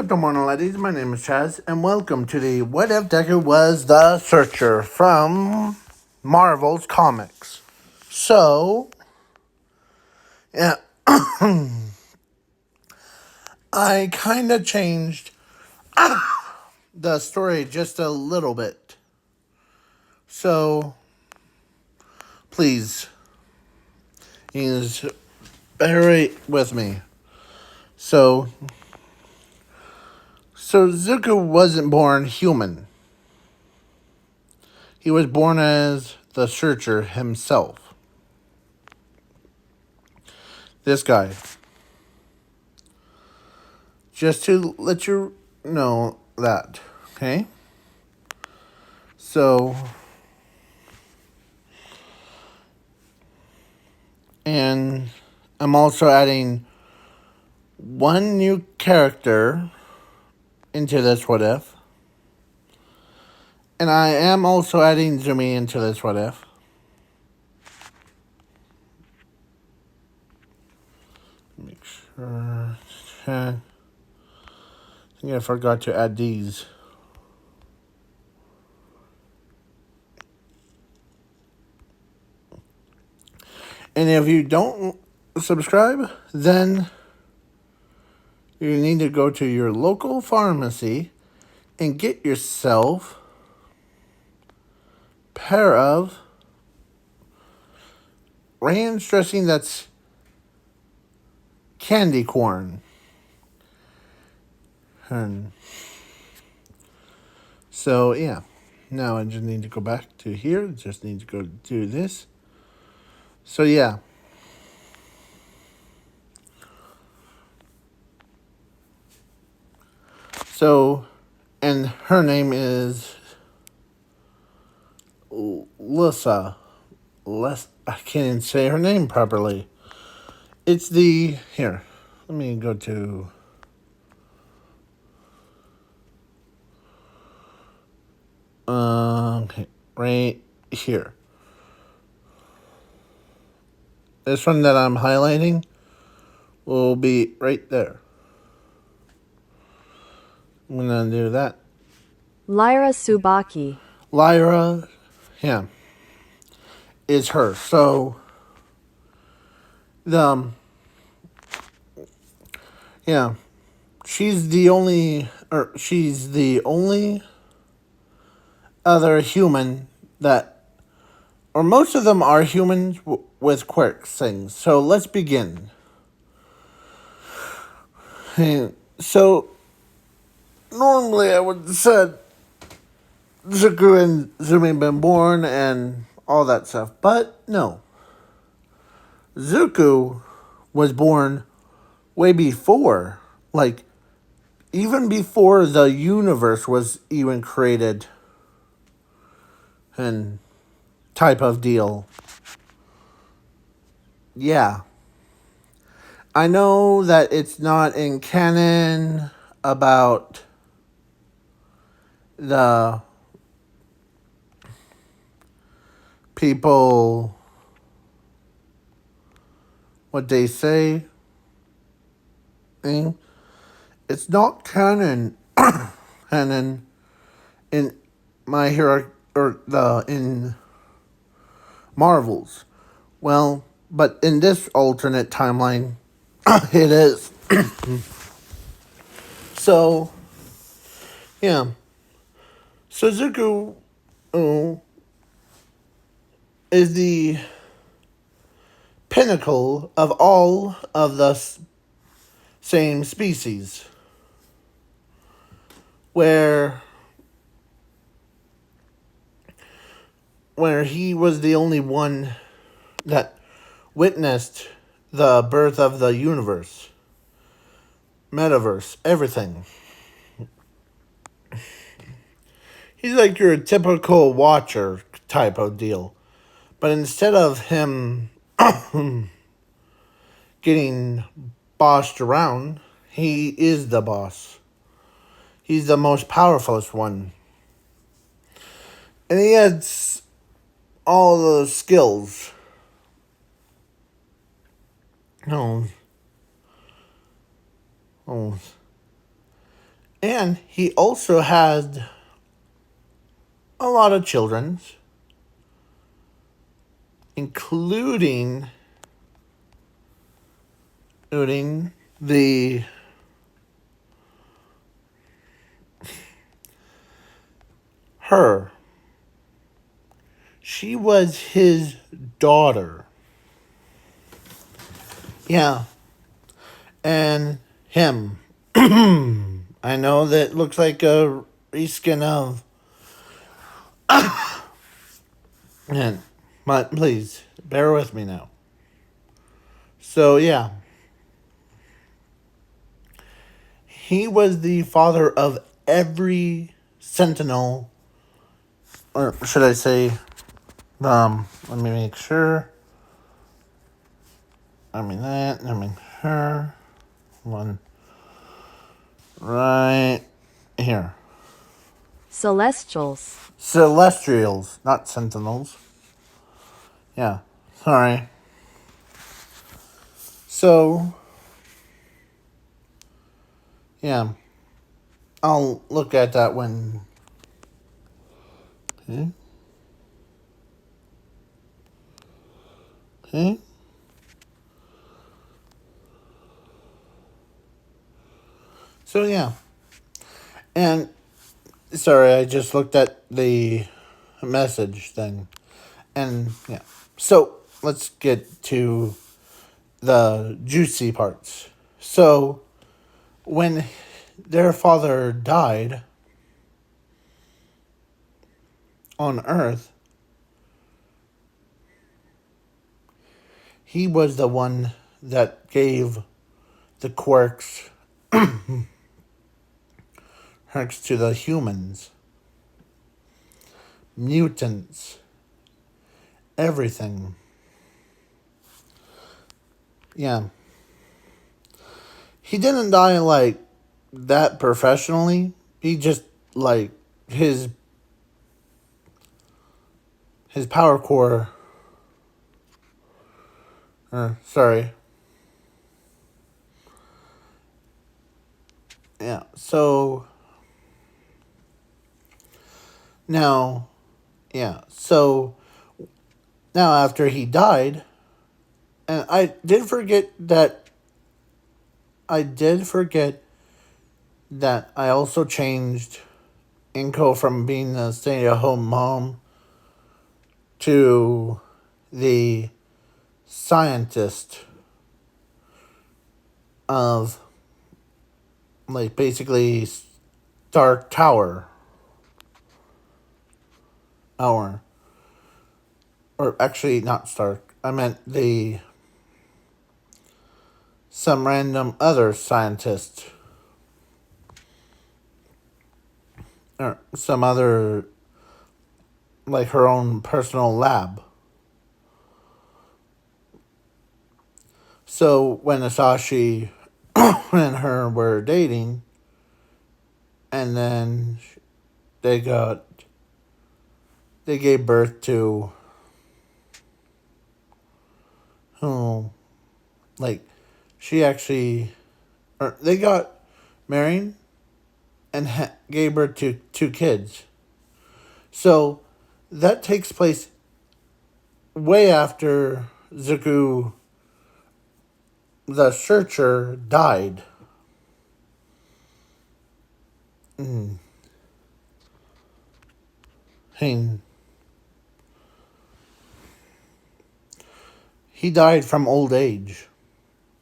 Good morning, ladies. My name is Chaz, and welcome to the What If Deku Was the Searcher from Marvel's Comics. So, yeah, I kind of changed the story just a little bit. So, please, bear with me. So Zuko wasn't born human. He was born as the Searcher himself. This guy. Just to let you know that, okay? So, and I'm also adding one new character into this What If. And I am also adding Zumi into this What If. Make sure. I think I forgot to add these. And if you don't subscribe, then you need to go to your local pharmacy and get yourself a pair of ranch dressing that's candy corn. And so, yeah. Now I just need to go back to here. Just need to go do this. So, yeah. So, and her name is Lissa. I can't even say her name properly. It's here. Let me go to... okay, right here. This one that I'm highlighting will be right there. I'm gonna do that. Lyra Tsubaki. Lyra, yeah, is her. So, yeah, she's the only other human that, or most of them are humans with quirks things. So let's begin. And so normally I would have said Zuko and Zumi been born and all that stuff, but no. Zuko was born way before, like even before the universe was even created and type of deal. Yeah. I know that it's not in canon about the people, what they say. It's not canon canon in My Hero or in Marvel's. Well, but in this alternate timeline, it is. So, yeah. Suzuku is the pinnacle of all of the same species. Where he was the only one that witnessed the birth of the universe, metaverse, everything. He's like your typical watcher type of deal. But instead of him getting bossed around, he is the boss. He's the most powerful one. And he has all the skills. Oh. And he also had a lot of children, including the her. She was his daughter. Yeah. And him. I know that looks like a reskin of. And, but please, bear with me now. So, yeah. He was the father of every sentinel. Or should I say, let me make sure. Her. One. Right here. Celestials. Celestials, not sentinels. Yeah, sorry. So, yeah, I'll look at that when. Okay. Okay. So, yeah. And, sorry, I just looked at the message thing. And, yeah. So, let's get to the juicy parts. So, when their father died on Earth, he was the one that gave the quirks to the humans, mutants, everything. Yeah. He didn't die like that professionally. He just like his power core, or sorry. Yeah. So now, yeah. So now after he died, and I did forget that I also changed Inko from being a stay-at-home mom to the scientist of, like, basically Stark Tower. Or actually not Stark. I meant some random other scientist. Or some other, like, her own personal lab. So when Asashi and her were dating, and then they gave birth to, oh, like, she actually, or they got married and gave birth to 2 kids. So that takes place way after Zuko, the searcher, died. And he died from old age.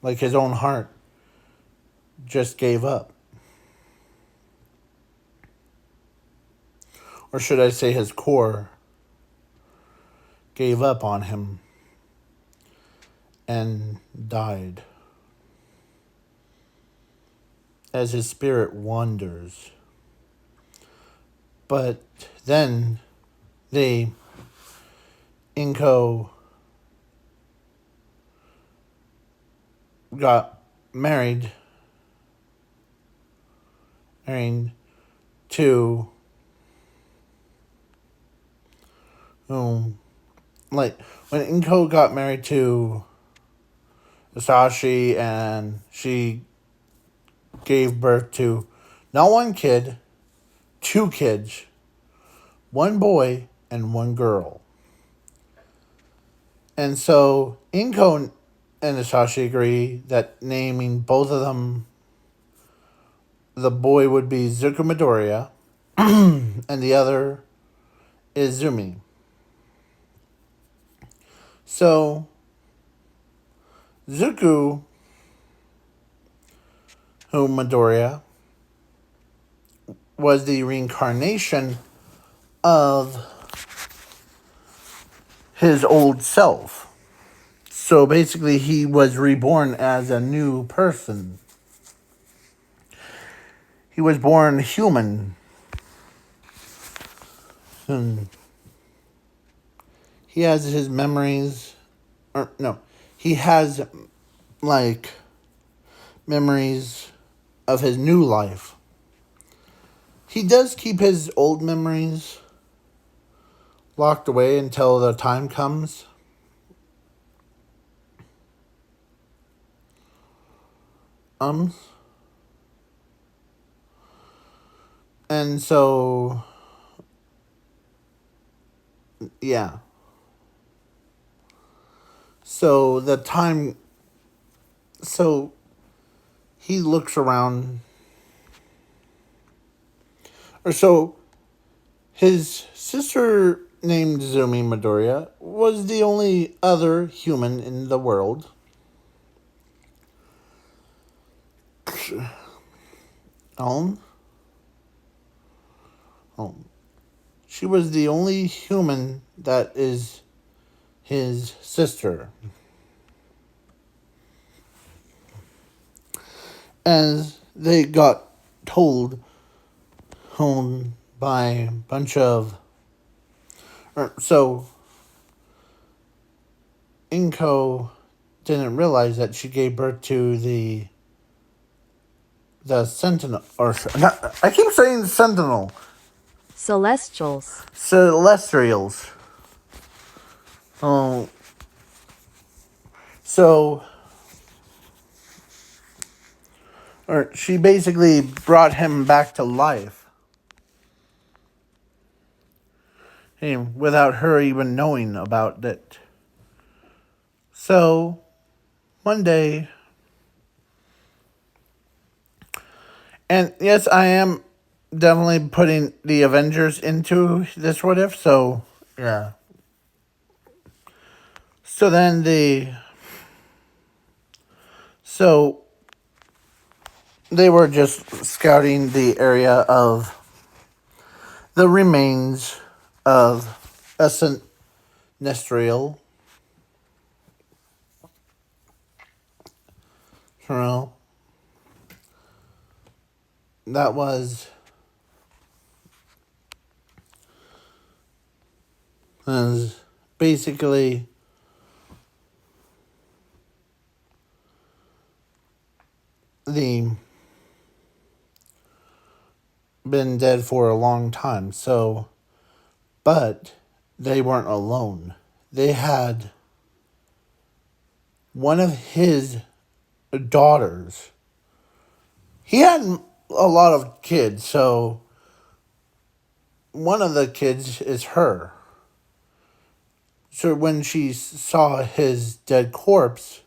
Like, his own heart just gave up. Or should I say his core gave up on him and died. As his spirit wanders. But then the Inko got married to, like, when Inko got married to Asashi and she gave birth to Not one kid, two kids, one boy and one girl. And so Inko and Isashi agree that naming both of them, the boy would be Zuko Midoriya, and the other is Zumi. So Zuko, who Midoriya, was the reincarnation of his old self. So basically, he was reborn as a new person. He was born human. And he has his memories. Or, no. He has, like, memories of his new life. He does keep his old memories locked away until the time comes. And so, yeah. So the time, so he looks around, or so his sister named Zumi Midoriya was the only other human in the world. Um, she was the only human that is his sister. As they got told home by a bunch of... So, Inko didn't realize that she gave birth to the Sentinel, or not, I keep saying Sentinel. Celestials. Celestials. Oh, so, or she basically brought him back to life, and without her even knowing about it. So, one day, and yes, I am definitely putting the Avengers into this what if, so, yeah. So then they were just scouting the area of the remains of a Sinestral. That was basically the been dead for a long time. So, but they weren't alone. They had one of his daughters. He had a lot of kids, so one of the kids is her. So when she saw his dead corpse,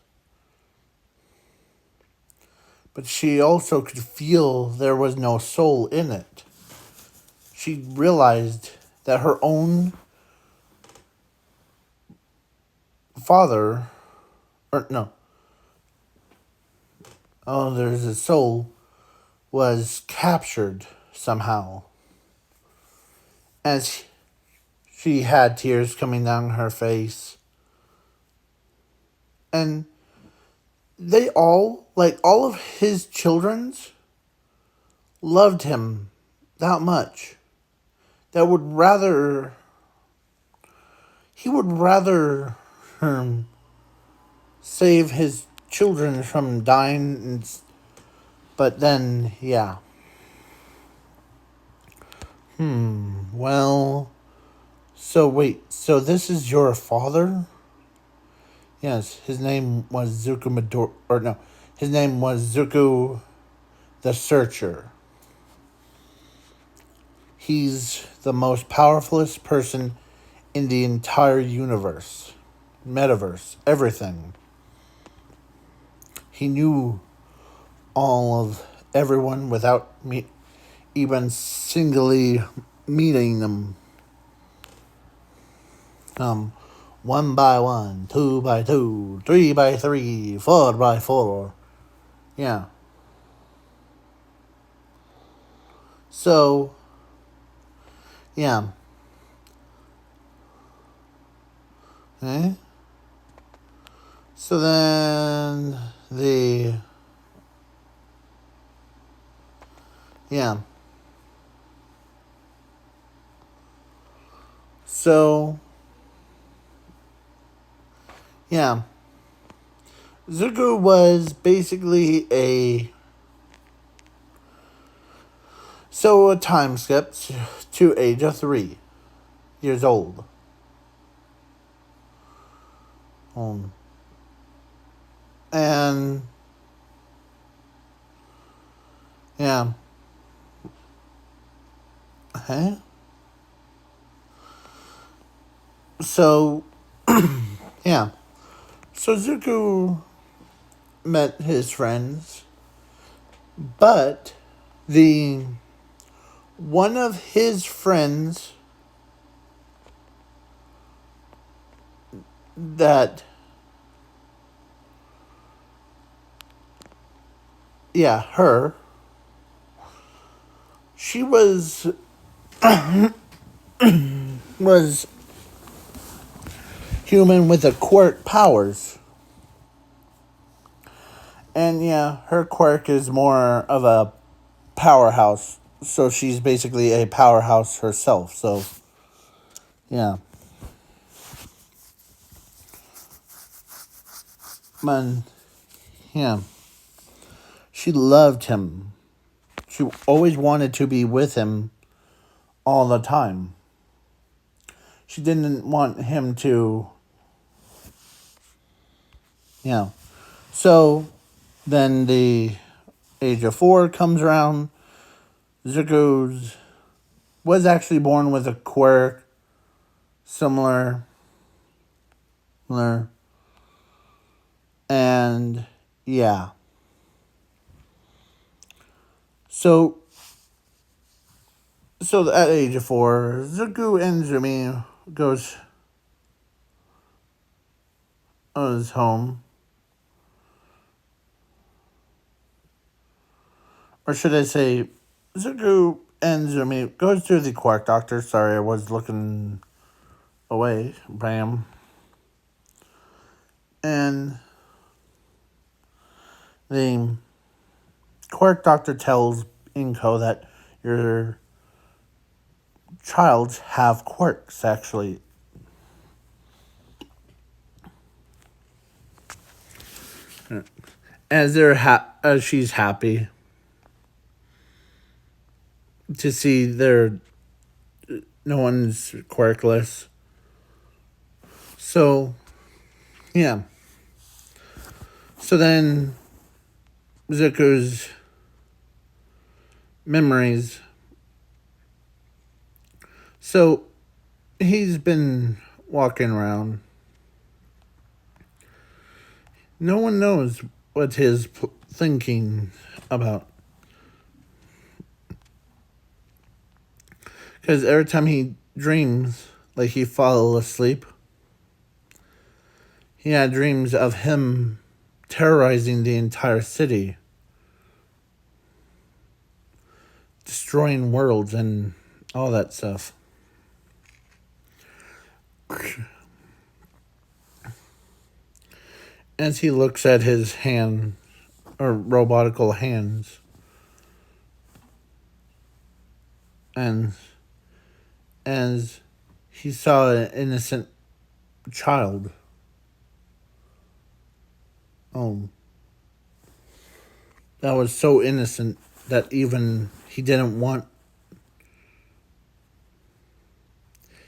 but she also could feel there was no soul in it. She realized that her own father, or no, there's a soul, was captured somehow. As she had tears coming down her face. And they all, like all of his children's, loved him that much. He would rather save his children from dying, but then, yeah. Well, so wait, so this is your father? Yes, his name was his name was Zuko the Searcher. he's the most powerfulest person in the entire universe, metaverse, everything. He knew all of everyone without even singly meeting them. Um, one by one, two by two, three by three, four by four. Yeah. So, yeah. Okay. So then yeah. So, yeah. Zuko was basically a time skip to age of 3 years old. Um, and yeah. Okay. So yeah. So Zuko met his friends, but the one of his friends that her, she was human with a quirk powers. And yeah, her quirk is more of a powerhouse. So she's basically a powerhouse herself. So yeah. Man, yeah. She loved him. She always wanted to be with him all the time. She didn't want him to, yeah. So then the age of 4 comes around. Zuko was actually born with a quirk similar, and yeah. So at the age of 4, Zuko and Zumi goes his home, or should I say, Zuko and Zumi goes to the Quark Doctor. Sorry, I was looking away. Bam. And the Quark Doctor tells Inko that your child have quirks, actually. As she's happy to see no one's quirkless. So, yeah. So then Zuko's memories. So he's been walking around. No one knows what his thinking about. Because every time he dreams, like he fall asleep, he had dreams of him terrorizing the entire city, destroying worlds and all that stuff. As he looks at his hand, or robotical hands, and as he saw an innocent child. Oh, that was so innocent that even he didn't want.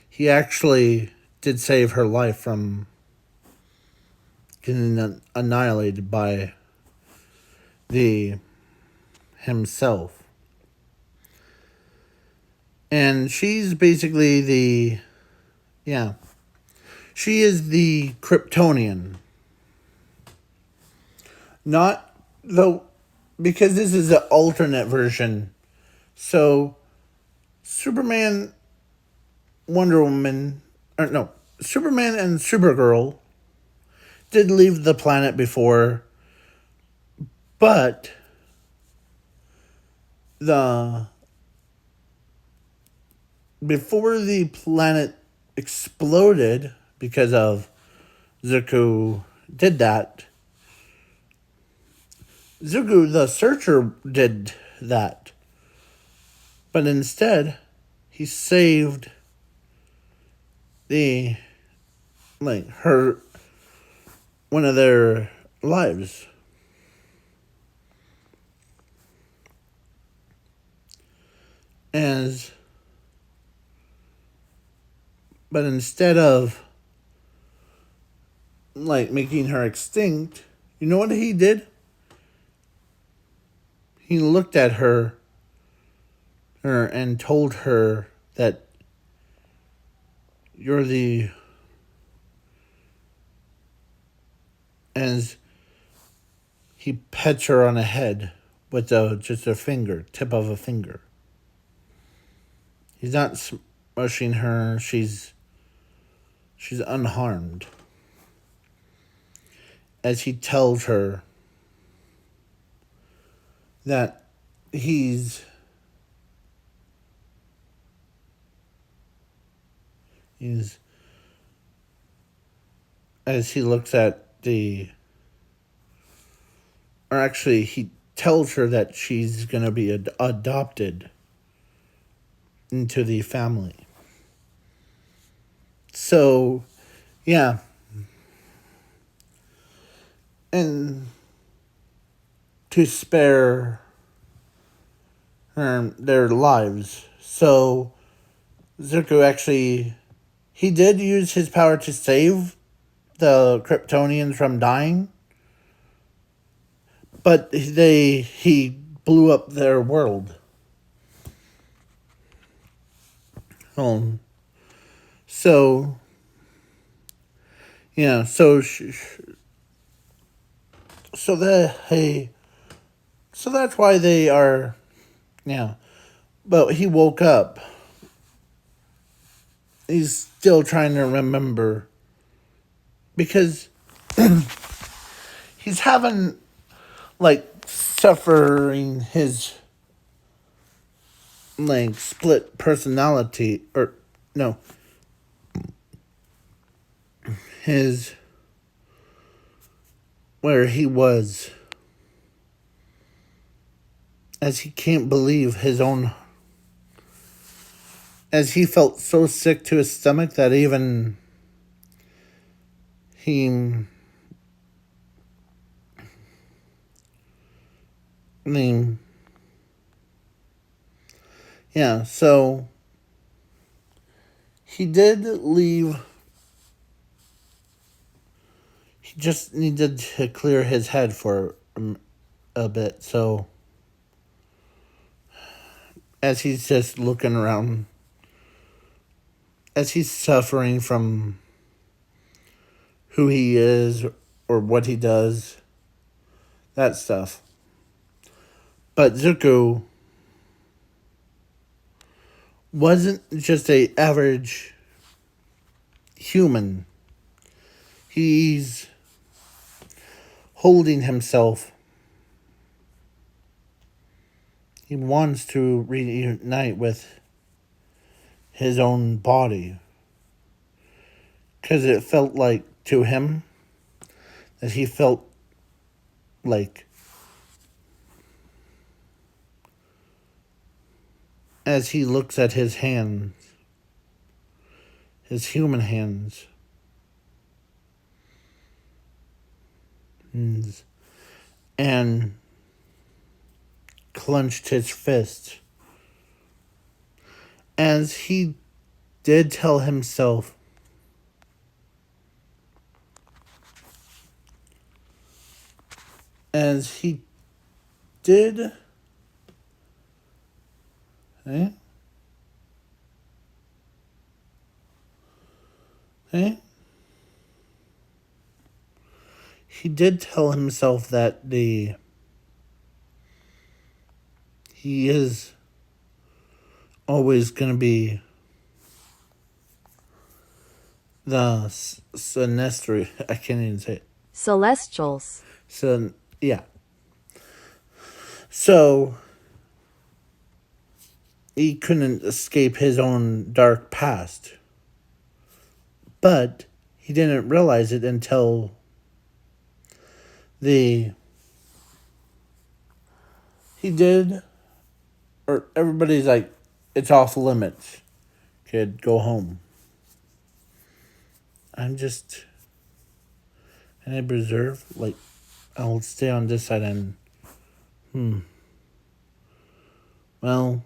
He actually did save her life from getting annihilated by the himself. And she's basically the, yeah, she is the Kryptonian. Not the, because this is an alternate version. So, Superman, Wonder Woman, or no, Superman and Supergirl did leave the planet before, but the before the planet exploded because of Deku did that. Deku the Searcher did that, but instead he saved the her one of their lives. As but instead of making her extinct, you know what he did? He looked at her and told her that you're the as he pets her on the head with just a finger, tip of a finger. He's not smushing her. She's unharmed. As he tells her that he's as he looks at the, or actually he tells her that she's going to be adopted into the family. So, yeah. And to spare their lives. So, Zuko actually, he did use his power to save the Kryptonians from dying, but he blew up their world. So yeah, so so that's why they are, yeah. But he woke up. He's still trying to remember because he's having suffering his split personality, or no, his where he was, as he can't believe his own, as he felt so sick to his stomach that even he, I mean, yeah, so he did leave. He just needed to clear his head for a bit. So, as he's just looking around, as he's suffering from who he is or what he does, that stuff. But Zuko wasn't just a average human. He's holding himself. He wants to reunite with his own body. Because it felt like to him that he felt like, as he looks at his hands, his human hands, and clenched his fist, as he did tell himself as he did Eh? He did tell himself that he is always going to be the Sinestri. I can't even say it. Celestials. So, yeah. So, he couldn't escape his own dark past. But he didn't realize it until he did, or everybody's like, it's off limits. Kid, go home. I'm just, and I preserve, like, I'll stay on this side and, well,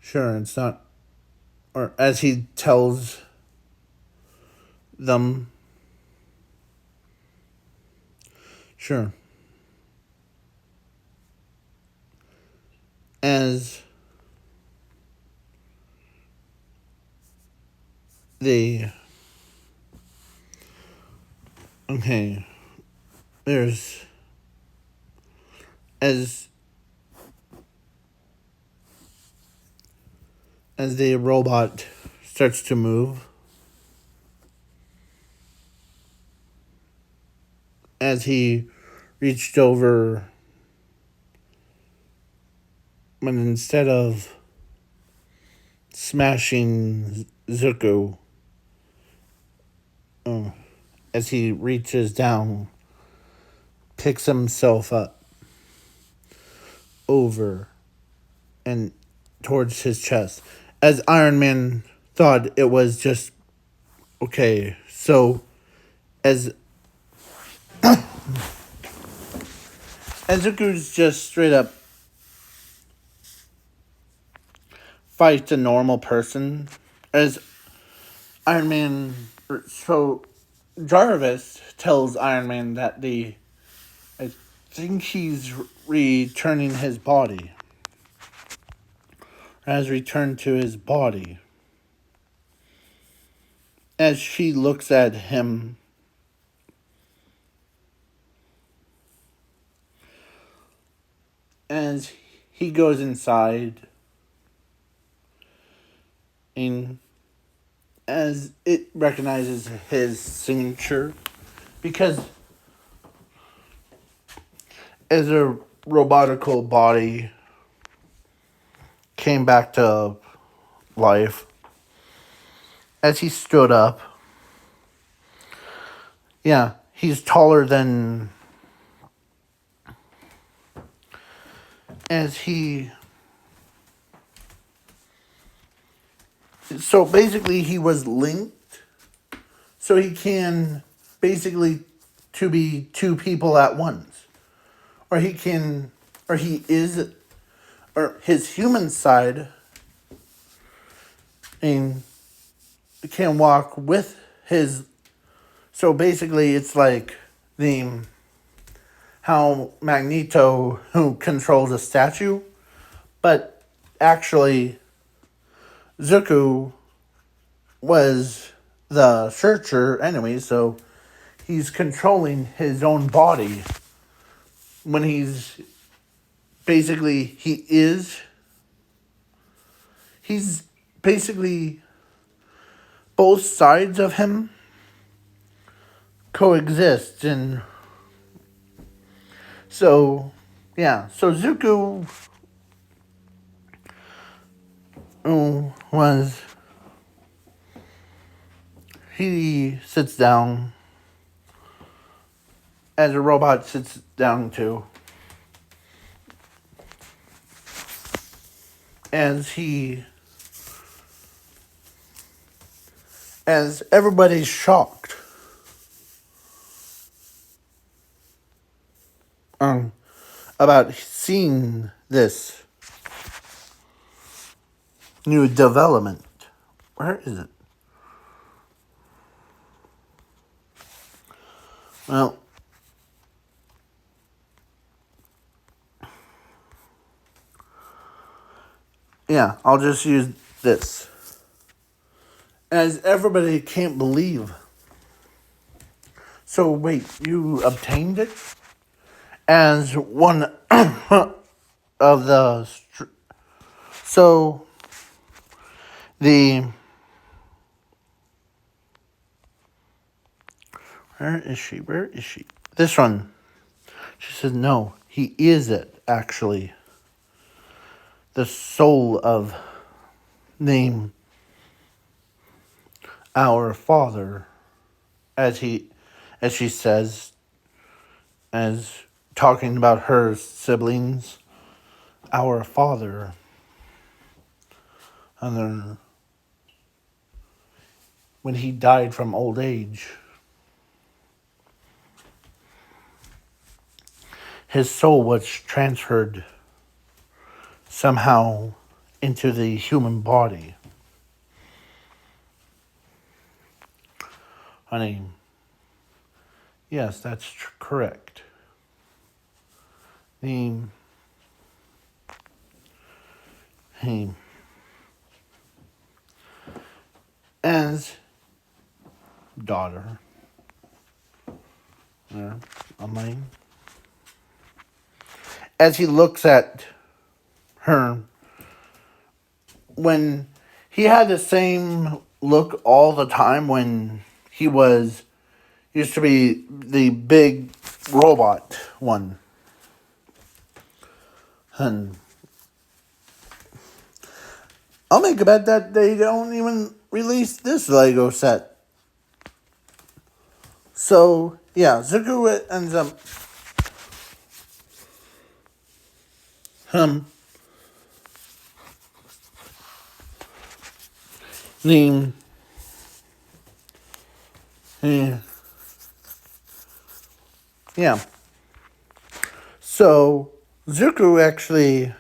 sure, it's not, or as he tells them, sure, as the, okay, there's, as the robot starts to move, as he reached over, when instead of smashing Zuko, as he reaches down, picks himself up over and towards his chest, as Iron Man thought it was just okay. So as Zuko's just straight up fights a normal person, as Iron Man, so Jarvis tells Iron Man that I think he's returning his body, has returned to his body. As she looks at him, as he goes inside, and as it recognizes his signature, because as a robotical body came back to life, as he stood up, yeah, he's taller than, as he, so basically he was linked, so he can basically to be two people at once, or he can, or he is, or his human side, and can walk with his, so basically it's like the, how Magneto, who controls a statue, but actually Zuko was the searcher anyway, so he's controlling his own body when he's basically, he's basically, both sides of him coexist, and so, yeah, so Zuko was, he sits down, as a robot sits down too, as he, as everybody's shocked about seeing this new development. Where is it? Well, yeah, I'll just use this. as everybody can't believe. So wait, you obtained it as one of the. So the. Where is she? Where is she? This one. She says, no, he is it, actually. The soul of name our Father, as she says, as talking about her siblings, our Father, and then when he died from old age, his soul was transferred somehow into the human body. Honey, yes, that's correct. The he as daughter there on my as he looks at her when he had the same look all the time when he used to be the big robot one. And I'll make a bet that they don't even release this Lego set. So, yeah, Zuko ends up the yeah. So, Zuko actually,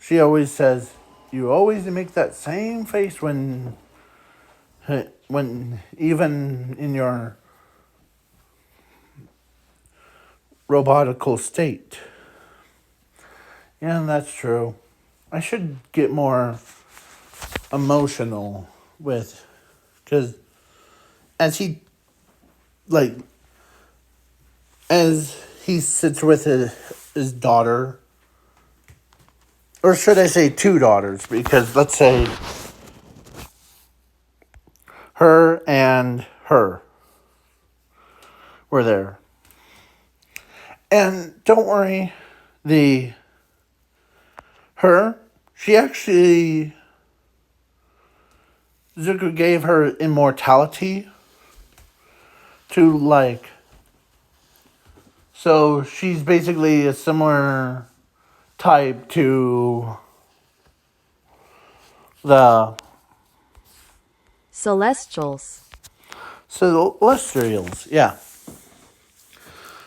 she always says, you always make that same face when even in your robotical state. Yeah, that's true. I should get more emotional with, because as he, like, as he sits with his daughter, or should I say two daughters, because let's say her and her were there. And don't worry, she actually, Zuko gave her immortality to, like, so she's basically a similar type to the Celestials. Celestials, yeah.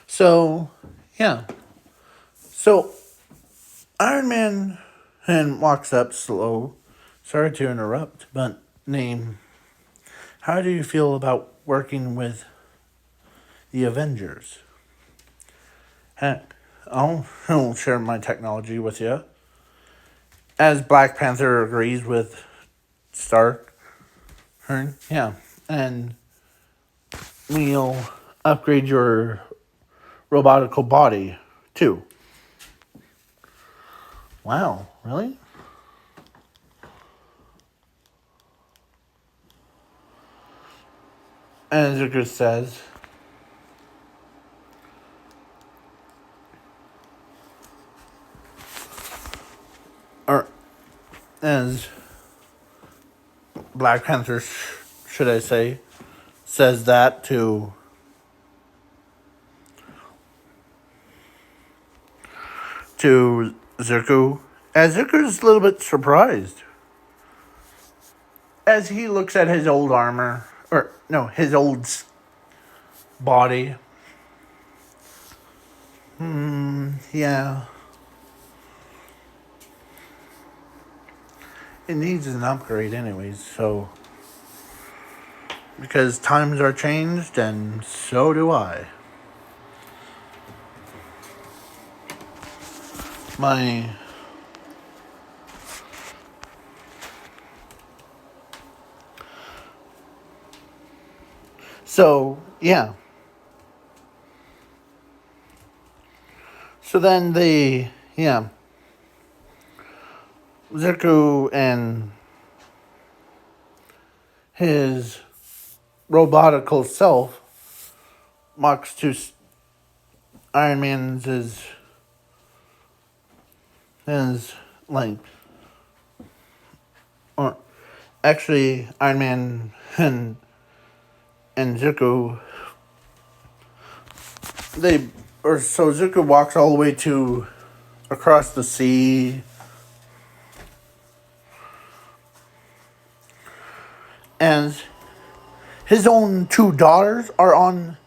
So, yeah. So, Iron Man walks up slow. Sorry to interrupt, but how do you feel about working with the Avengers? Heck, I'll share my technology with you. As Black Panther agrees with Stark, yeah, and we'll upgrade your robotical body too. Wow, really? And Zuko says, or as Black Panther, should I say, says that to Zuko, as Zuko's a little bit surprised as he looks at his old armor, or no, his old body. Yeah. It needs an upgrade anyways, so because times are changed and so do I. My So, yeah. So then Deku and his robotical self walks to Iron Man's his like, or actually Iron Man and Zuko, so Zuko walks all the way to across the sea, and his own two daughters are on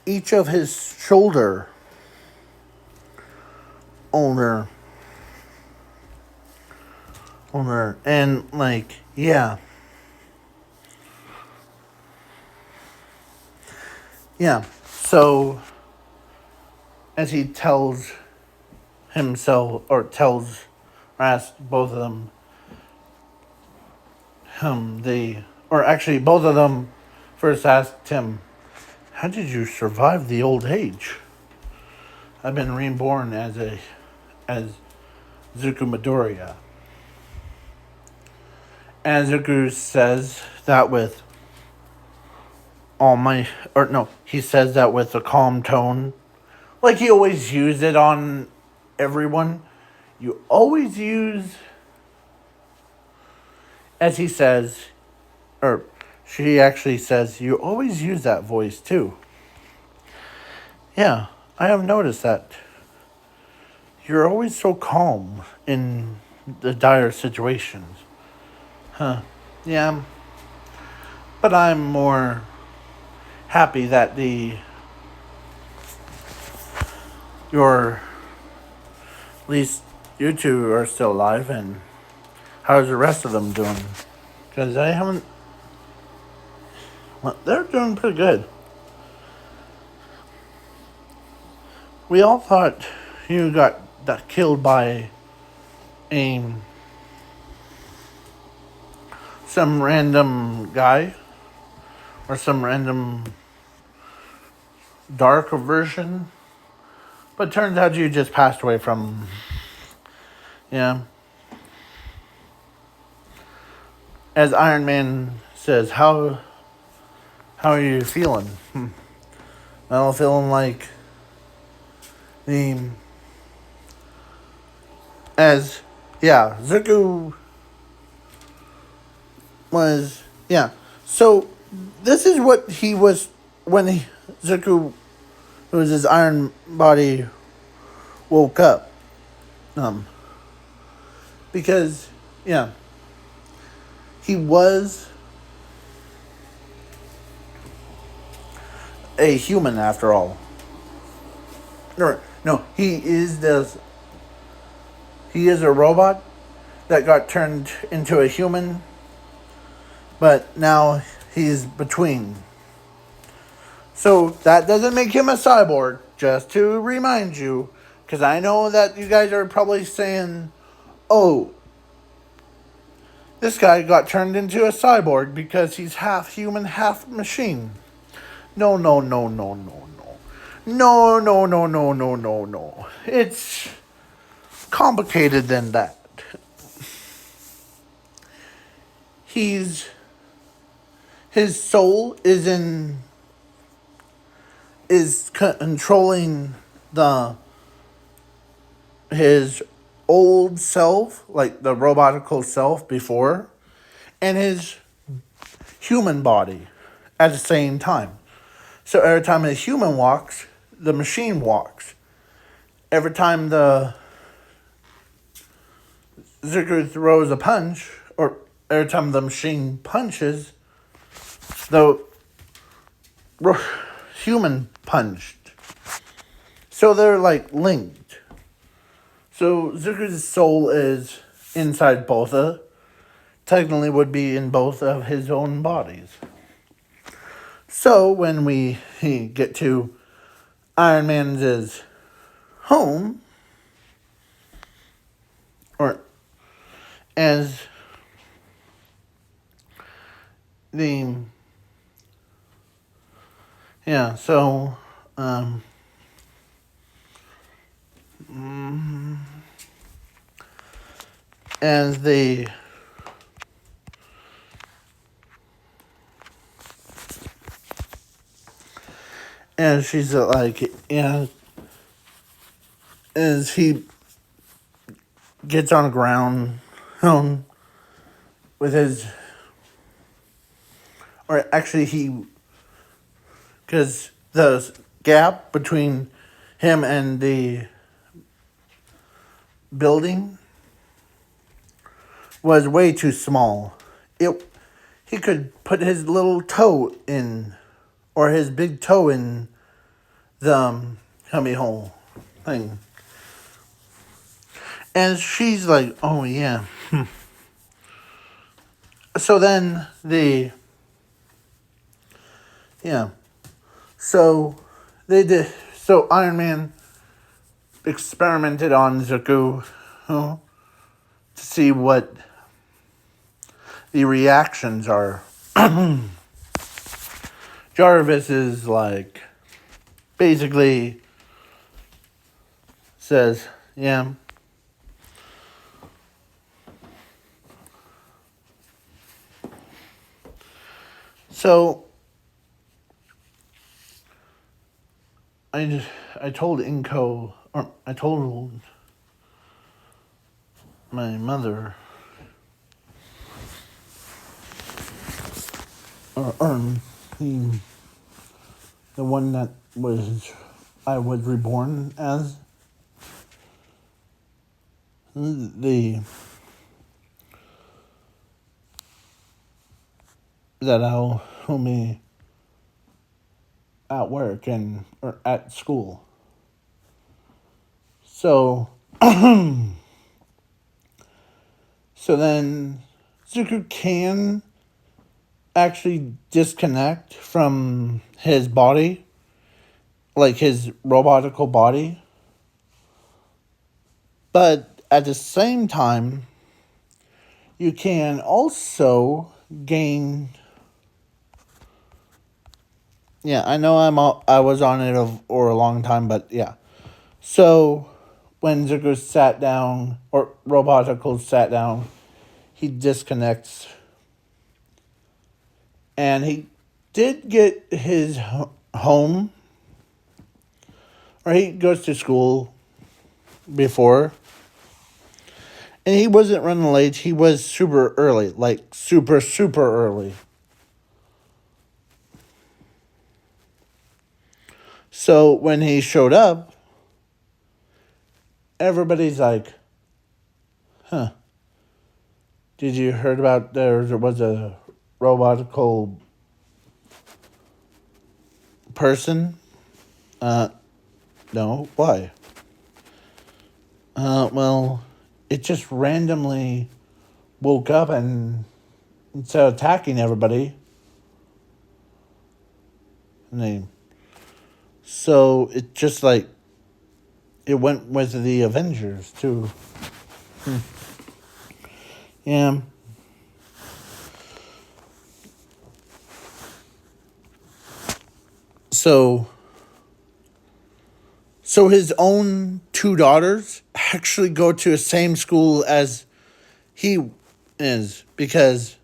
each of his shoulder owner and like, yeah. So as he tells himself, or asks both of them, or actually both of them first asked him, how did you survive the old age? I've been reborn as Zuko Midoriya. And Zuko says that with he says that with a calm tone. Like he always used it on everyone. You always use, as he says, or she actually says, you always use that voice too. Yeah, I have noticed that. You're always so calm in the dire situations. Huh. Yeah. But I'm more happy that your, at least you two are still alive, and how's the rest of them doing? Because I haven't, well, they're doing pretty good. We all thought you got killed by a some random guy or some random dark version, but turns out you just passed away from, yeah. As Iron Man says, how are you feeling? I'm feeling like the, as, yeah, Zuko was, yeah. So this is what he was when Zuko, who was his iron body, woke up. Because, yeah, he was a human after all. No, he is a robot that got turned into a human, but now he's between. So that doesn't make him a cyborg, just to remind you, because I know that you guys are probably saying, oh, this guy got turned into a cyborg because he's half human, half machine. No, no, no, no, no, no. No, no, no, no, no, no, no. It's complicated than that. His soul is controlling his old self, like the robotical self before, and his human body at the same time. So every time a human walks, the machine walks. Every time the Zucker throws a punch, or every time the machine punches, the human punched. So they're like linked. So Zucker's soul is inside both technically would be in both of his own bodies. So when we get to Iron Man's home, or as the Yeah, so and the and she's like, yeah, as he gets on the ground, with his, or actually he, because the gap between him and the building was way too small. He could put his little toe in, or his big toe in the cubby hole thing. And she's like, oh yeah. So then yeah. So they did, so Iron Man experimented on Zuko, to see what the reactions are. Jarvis is like, basically says, yeah. So I told Inko, or I told my mother, or the one that I was reborn as, the that I'll be at work and or at school. So so then Zuko can actually disconnect from his body, like his robotical body. But at the same time, you can also gain. Yeah, I know I was on it for a long time, but yeah. So when Zuko sat down, or robotical sat down, he disconnects, and he did get his home, or he goes to school before, and he wasn't running late. He was super early, like super early. So when he showed up, everybody's like, huh, did you heard about there was a robotical person? No, why? Well, it just randomly woke up and instead of attacking everybody, and so it just like, it went with the Avengers too. Yeah. So his own two daughters actually go to the same school as he is, because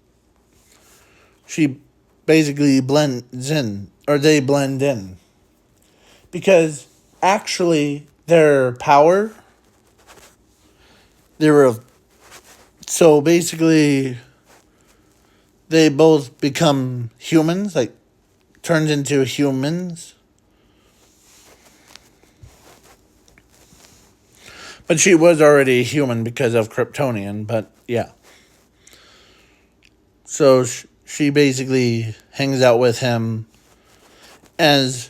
she basically blends in, or they blend in. Because actually their power, they were, so basically they both become humans, like turned into humans. But she was already human because of Kryptonian, but yeah. So she basically hangs out with him, as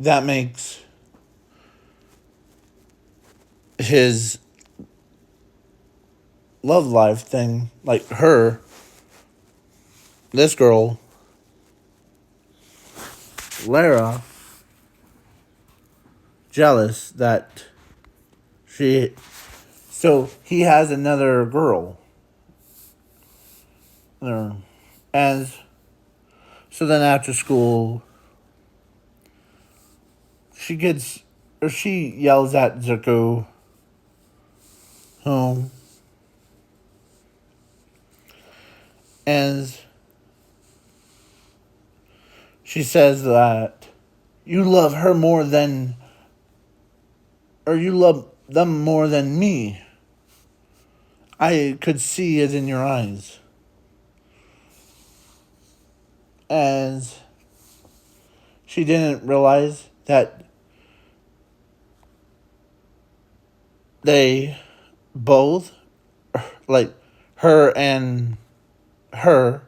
that makes his love life thing, like this girl, Lara, jealous that she, so he has another girl. As so then after school, she yells at Zuko, whom, and she says that you love her more than, or you love them more than me. I could see it in your eyes. As she didn't realize that they both, like her and her,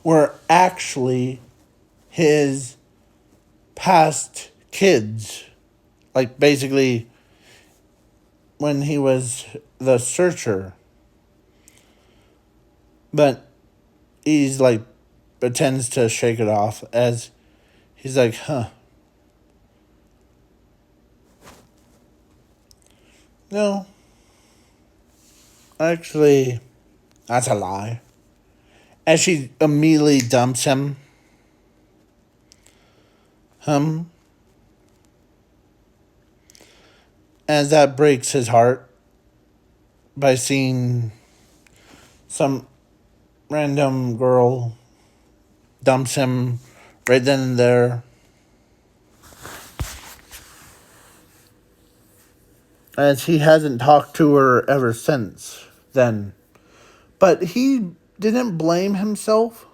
were actually his past kids. Like basically when he was the searcher. But he's like pretends to shake it off as he's like, huh. No, actually, that's a lie. As she immediately dumps him. As that breaks his heart by seeing some random girl dumps him right then and there. As he hasn't talked to her ever since then. But he didn't blame himself.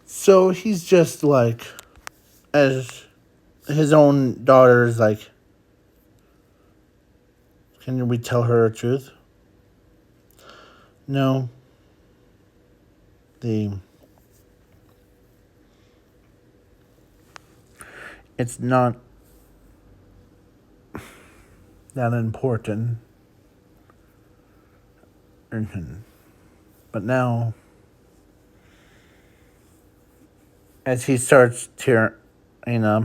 So he's just like, as his own daughter is like, can we tell her the truth? No. It's not that important. But now, as he starts tearing up,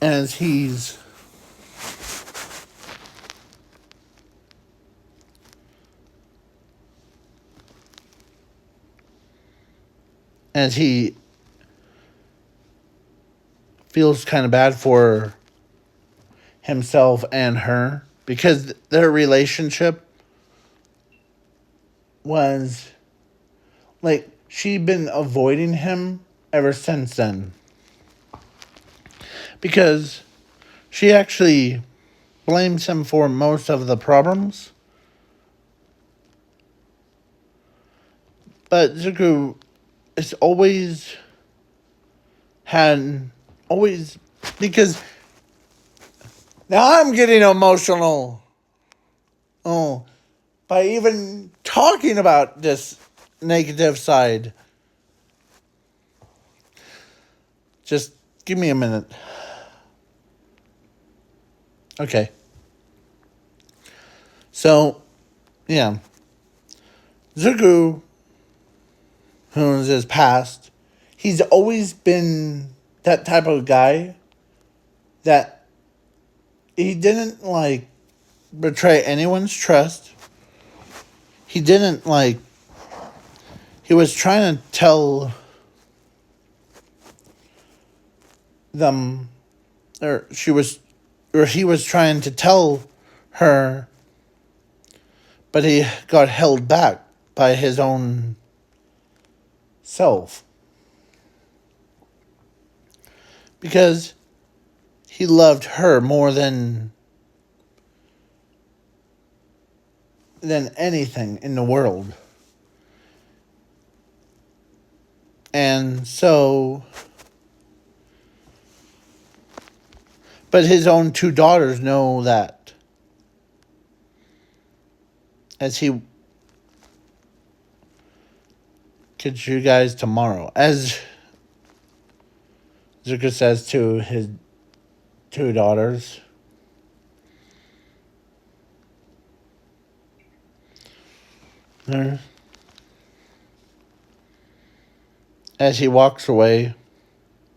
as he's as he feels kind of bad for himself and her because their relationship was like she'd been avoiding him ever since then because she actually blames him for most of the problems, but Zuko is always because now I'm getting emotional. Oh, by even talking about this negative side. Just give me a minute. Okay. So, yeah. Zuko, who's his past, he's always been that type of guy that he didn't like betray anyone's trust. He didn't like, he was trying to tell them, or he was trying to tell her, but he got held back by his own self. Because he loved her more than anything in the world. And so, but his own two daughters know that. As he gets you guys tomorrow. As Zuko says to his two daughters. As he walks away,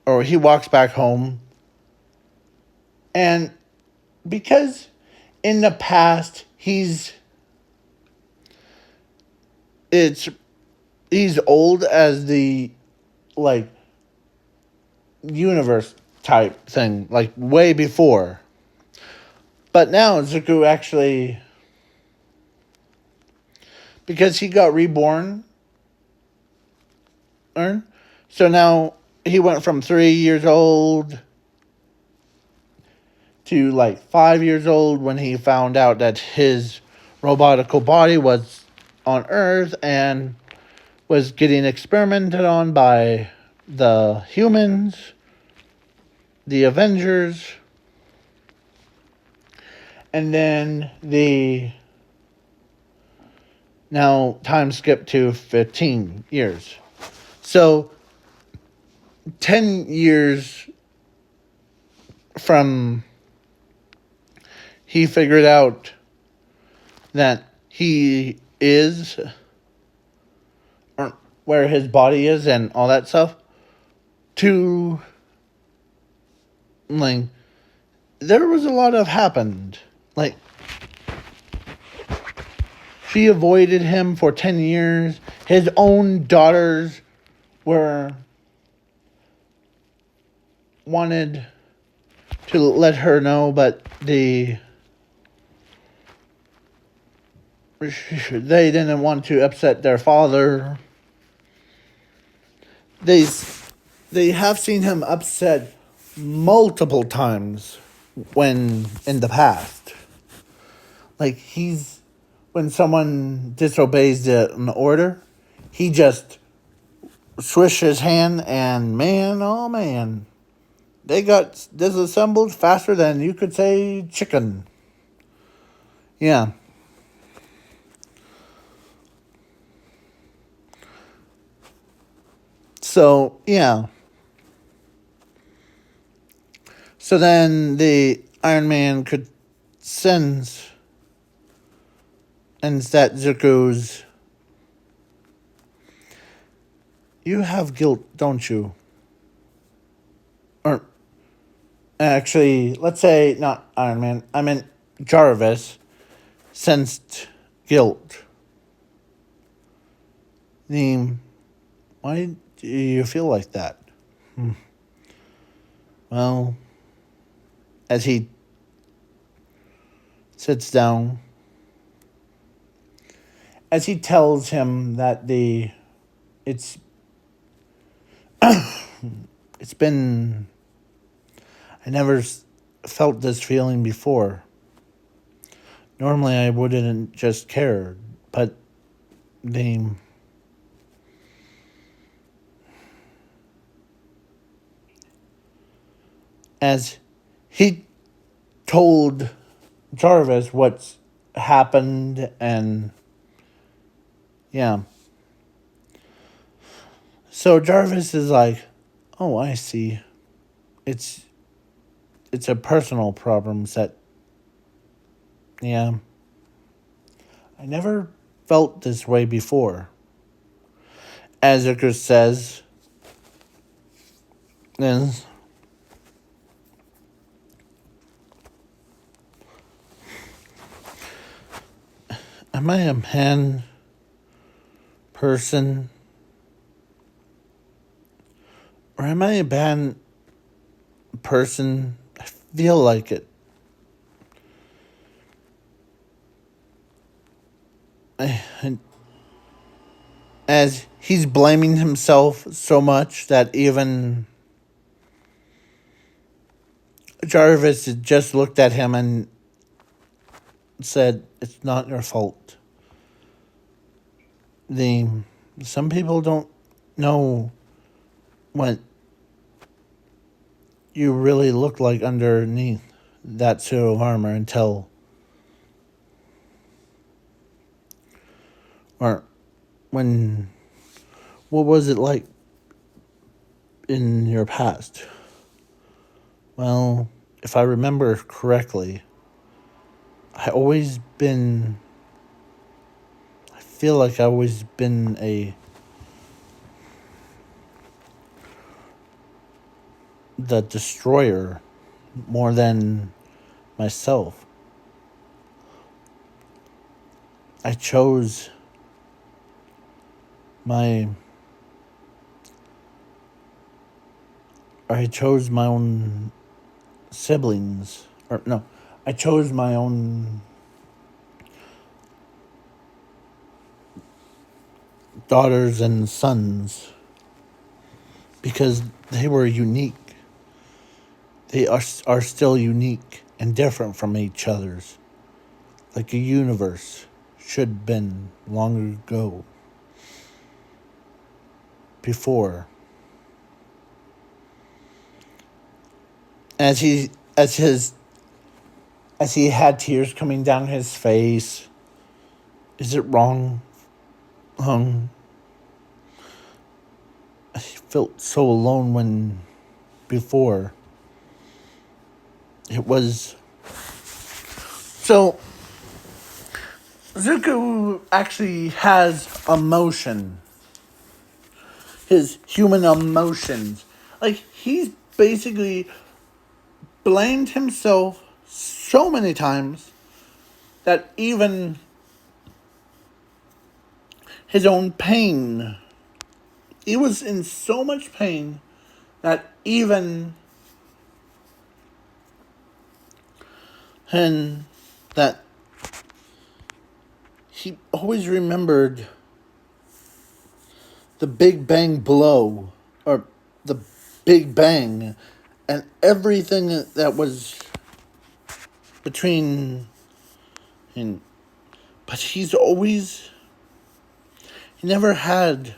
or he walks back home. And because in the past, it's he's old as the like universe type thing, like way before. But now Zuko actually, because he got reborn, so now he went from 3 years old to like 5 years old when he found out that his robotical body was on Earth and was getting experimented on by the humans, the Avengers, and then the now time skip to 15 years. So 10 years from he figured out that he is or where his body is and all that stuff to like there was a lot of happened. Like she avoided him for 10 years. His own daughters were wanted to let her know, but they didn't want to upset their father. They they have seen him upset multiple times when in the past. Like when someone disobeys an order, he just swish his hand and man, oh man, they got disassembled faster than you could say chicken. Yeah. So, yeah. So then the Iron Man could sense and that Zuko's, you have guilt, don't you? Or actually, let's say not Iron Man, I meant Jarvis sensed guilt. Why do you feel like that? Well, as he sits down, as he tells him that it's it's been I never felt this feeling before. Normally I wouldn't just care, but the as he told Jarvis what's happened and yeah. So Jarvis is like, "Oh, I see. It's it's a personal problem that yeah. I never felt this way before." As Icarus says, is am I a man person or am I a bad person? I feel like it. I, as he's blaming himself so much that even Jarvis just looked at him and said, "It's not your fault." The some people don't know what you really look like underneath that suit of armor until or when what was it like in your past? Well, if I remember correctly, I feel like I always been the destroyer more than myself. I chose my I chose my own siblings, or no, I chose my own daughters and sons because they were unique. They are still unique and different from each other's, like a universe should been long ago. Before, as he as his as he had tears coming down his face, is it wrong? Um, I felt so alone when before it was so. Zuko actually has emotion, his human emotions. Like, he's basically blamed himself so many times that even his own pain, he was in so much pain that even and that he always remembered the Big Bang blow, or the Big Bang, and everything that was between. And but he never had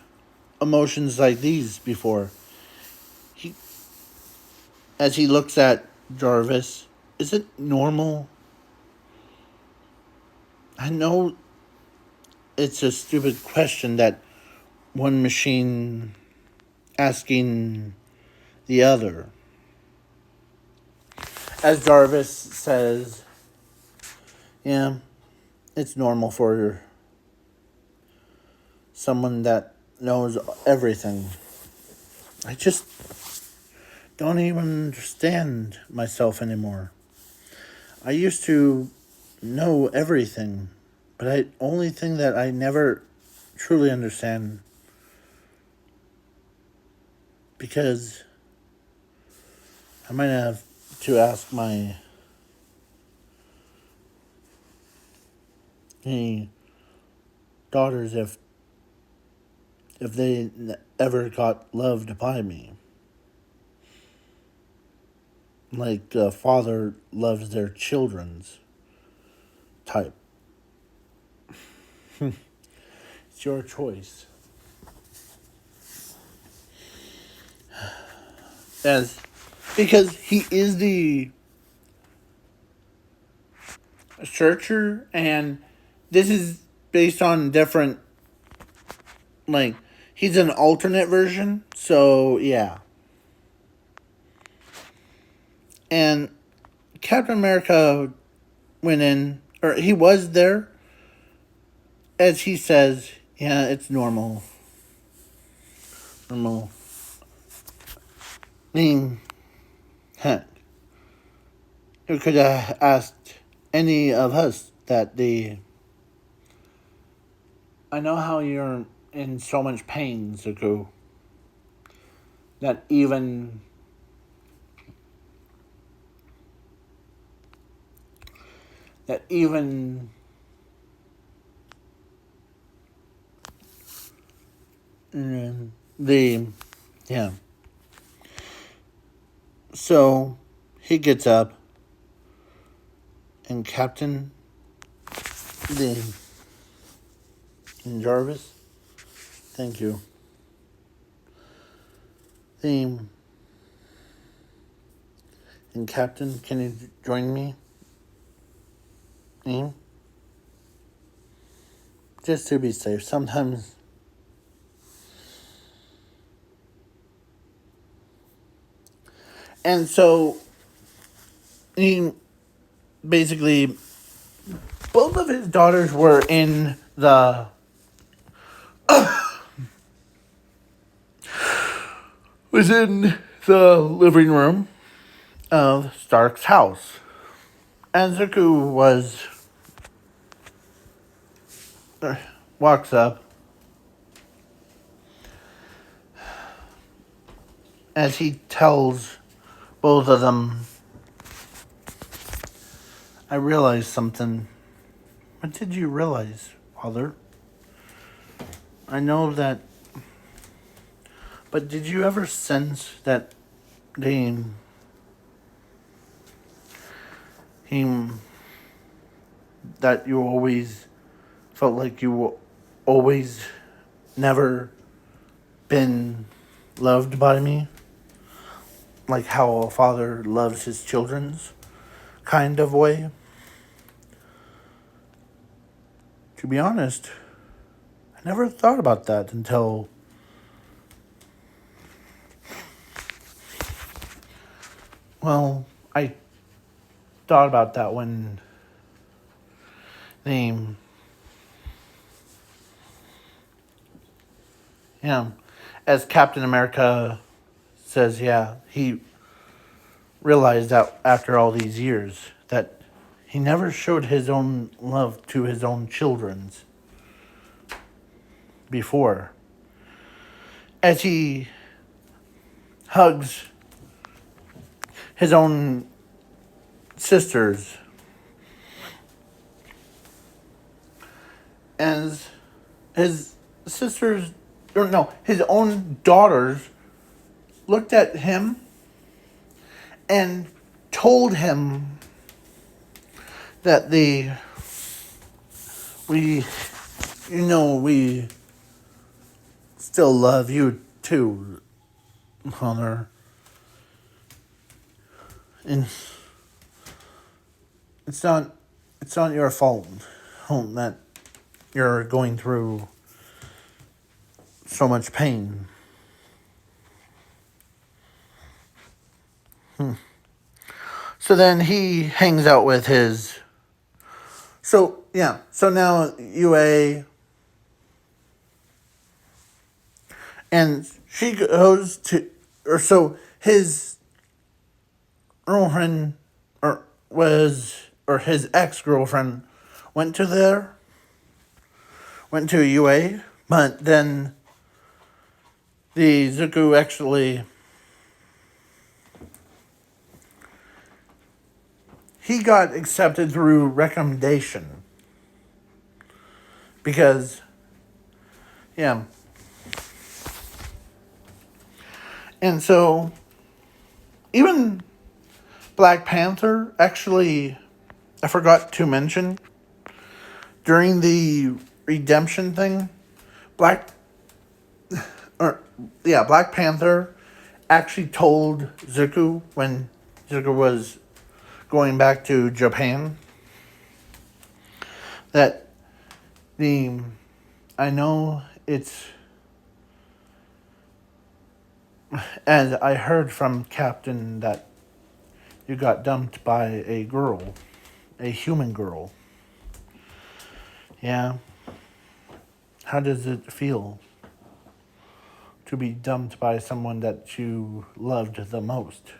emotions like these before. He As he looks at Jarvis, is it normal? I know it's a stupid question that one machine asking the other. As Jarvis says, yeah, it's normal for someone that knows everything. I just don't even understand myself anymore. I used to know everything, but the only thing that I never truly understand, because I might have to ask my daughters if they ever got loved by me, like a father loves their children's type. It's your choice. As Because he is the searcher, and this is based on different, like, he's an alternate version, so yeah. And Captain America went in, or he was there, as he says, yeah, it's normal. Normal. I mean, heck, you could have asked any of us that the. I know how you're in so much pain, Zuko, that even the yeah. So he gets up, and Captain the and Jarvis, thank you. The and Captain, can you join me? Just to be safe. Sometimes. And so he basically, both of his daughters were in the was in the living room of Stark's house. And Zuko walks up as he tells both of them, I realized something. What did you realize, Father? I know that, but did you ever sense that him that you always felt like you always never been loved by me? Like how a father loves his children's kind of way? To be honest, I never thought about that until well, I thought about that when the yeah, as Captain America says, yeah, he realized that after all these years that he never showed his own love to his own children's before. As he hugs his own sisters, as his sisters, or no, his own daughters looked at him and told him that we we still love you too, Hunter. And it's not your fault, that you're going through so much pain. So then he hangs out with his. So yeah. So now UA, and she goes to, or so his girlfriend, or his ex-girlfriend went to UA, but then the Zuko actually, he got accepted through recommendation. Because, yeah. And so, even Black Panther, actually, I forgot to mention, during the redemption thing, Black Panther actually told Zuko when Zuko was going back to Japan that I know it's, and I heard from Captain that you got dumped by a girl, a human girl. Yeah. How does it feel to be dumped by someone that you loved the most?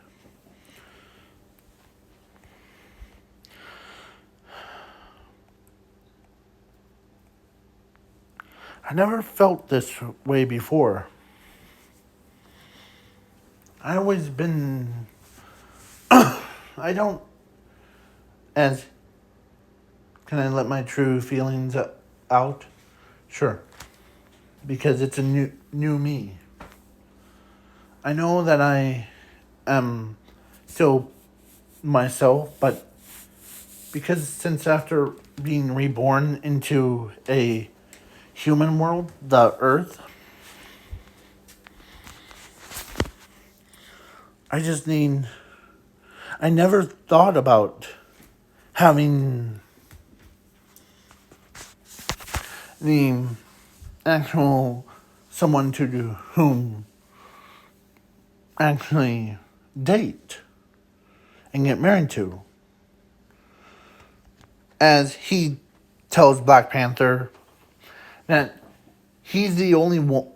I never felt this way before. I always been. I don't. As. Can I let my true feelings out? Sure. Because it's a new me. I know that I am still myself, but because since after being reborn into a human world, the Earth, I just need. I never thought about having the actual someone to do whom actually date and get married to. As he tells Black Panther that he's the only one,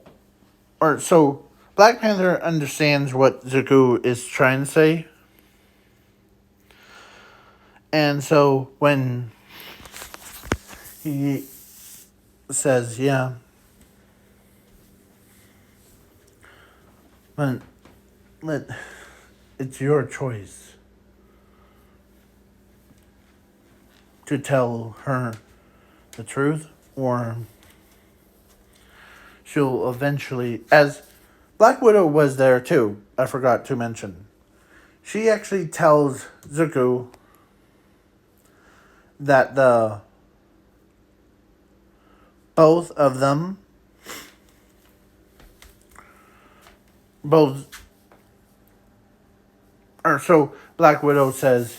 or so Black Panther understands what Zuko is trying to say. And so when he says, yeah, but let it's your choice to tell her the truth, or she'll eventually, as Black Widow was there too, I forgot to mention. She actually tells Zuko that both of them, both, or so Black Widow says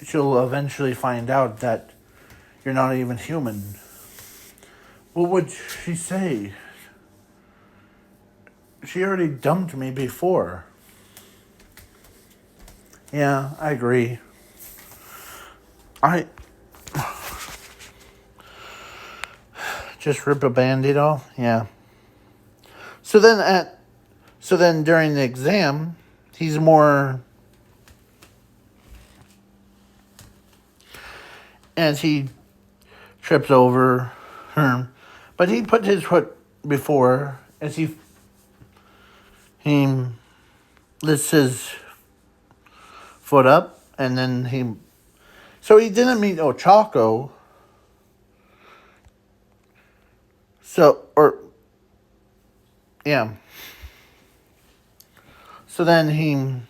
she'll eventually find out that you're not even human. What would she say? She already dumped me before. Yeah, I agree. I just rip a band-aid off? Yeah. So then during the exam, he's more, as he trips over her, but he put his foot before, as he lifts his foot up, and then so he didn't meet Ochako. Yeah. So then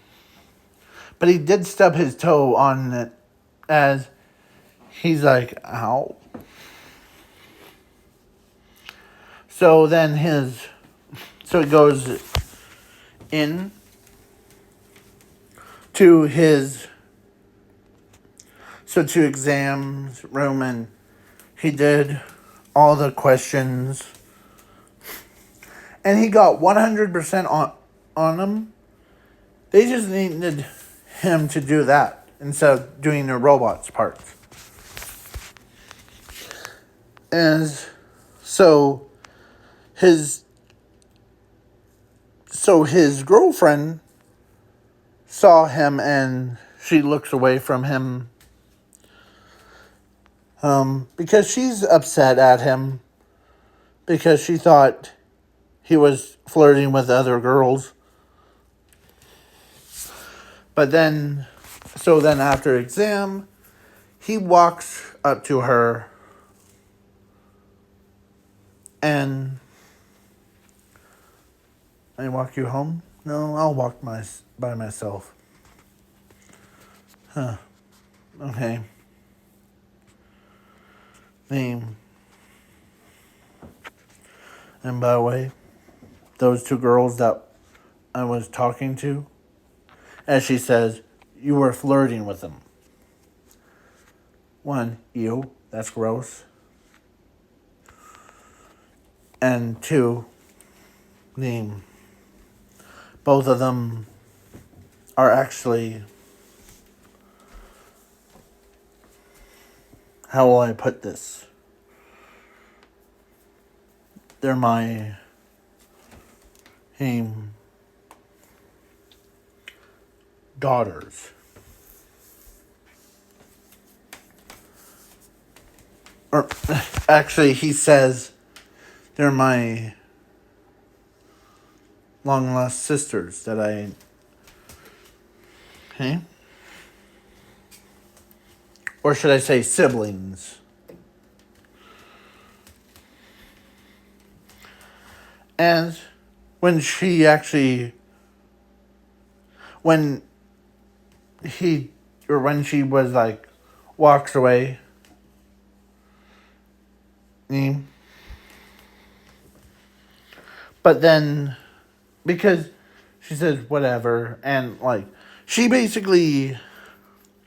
but he did stub his toe on it, as he's like, ow. So then so he goes in to to exams room, and he did all the questions, and he got 100% on them. They just needed him to do that instead of doing the robots parts. And so his girlfriend saw him, and she looks away from him because she's upset at him because she thought he was flirting with other girls. But then after exam, he walks up to her and, I walk you home? No, I'll walk by myself. Huh. Okay. And by the way, those two girls that I was talking to, as she says, you were flirting with them. One, ew, that's gross. And two, both of them are actually, how will I put this? They're my daughters. Or actually, he says they're my long lost sisters that I. Okay? Or should I say siblings? And when she was like, walks away, but then, because she says whatever, and like, she basically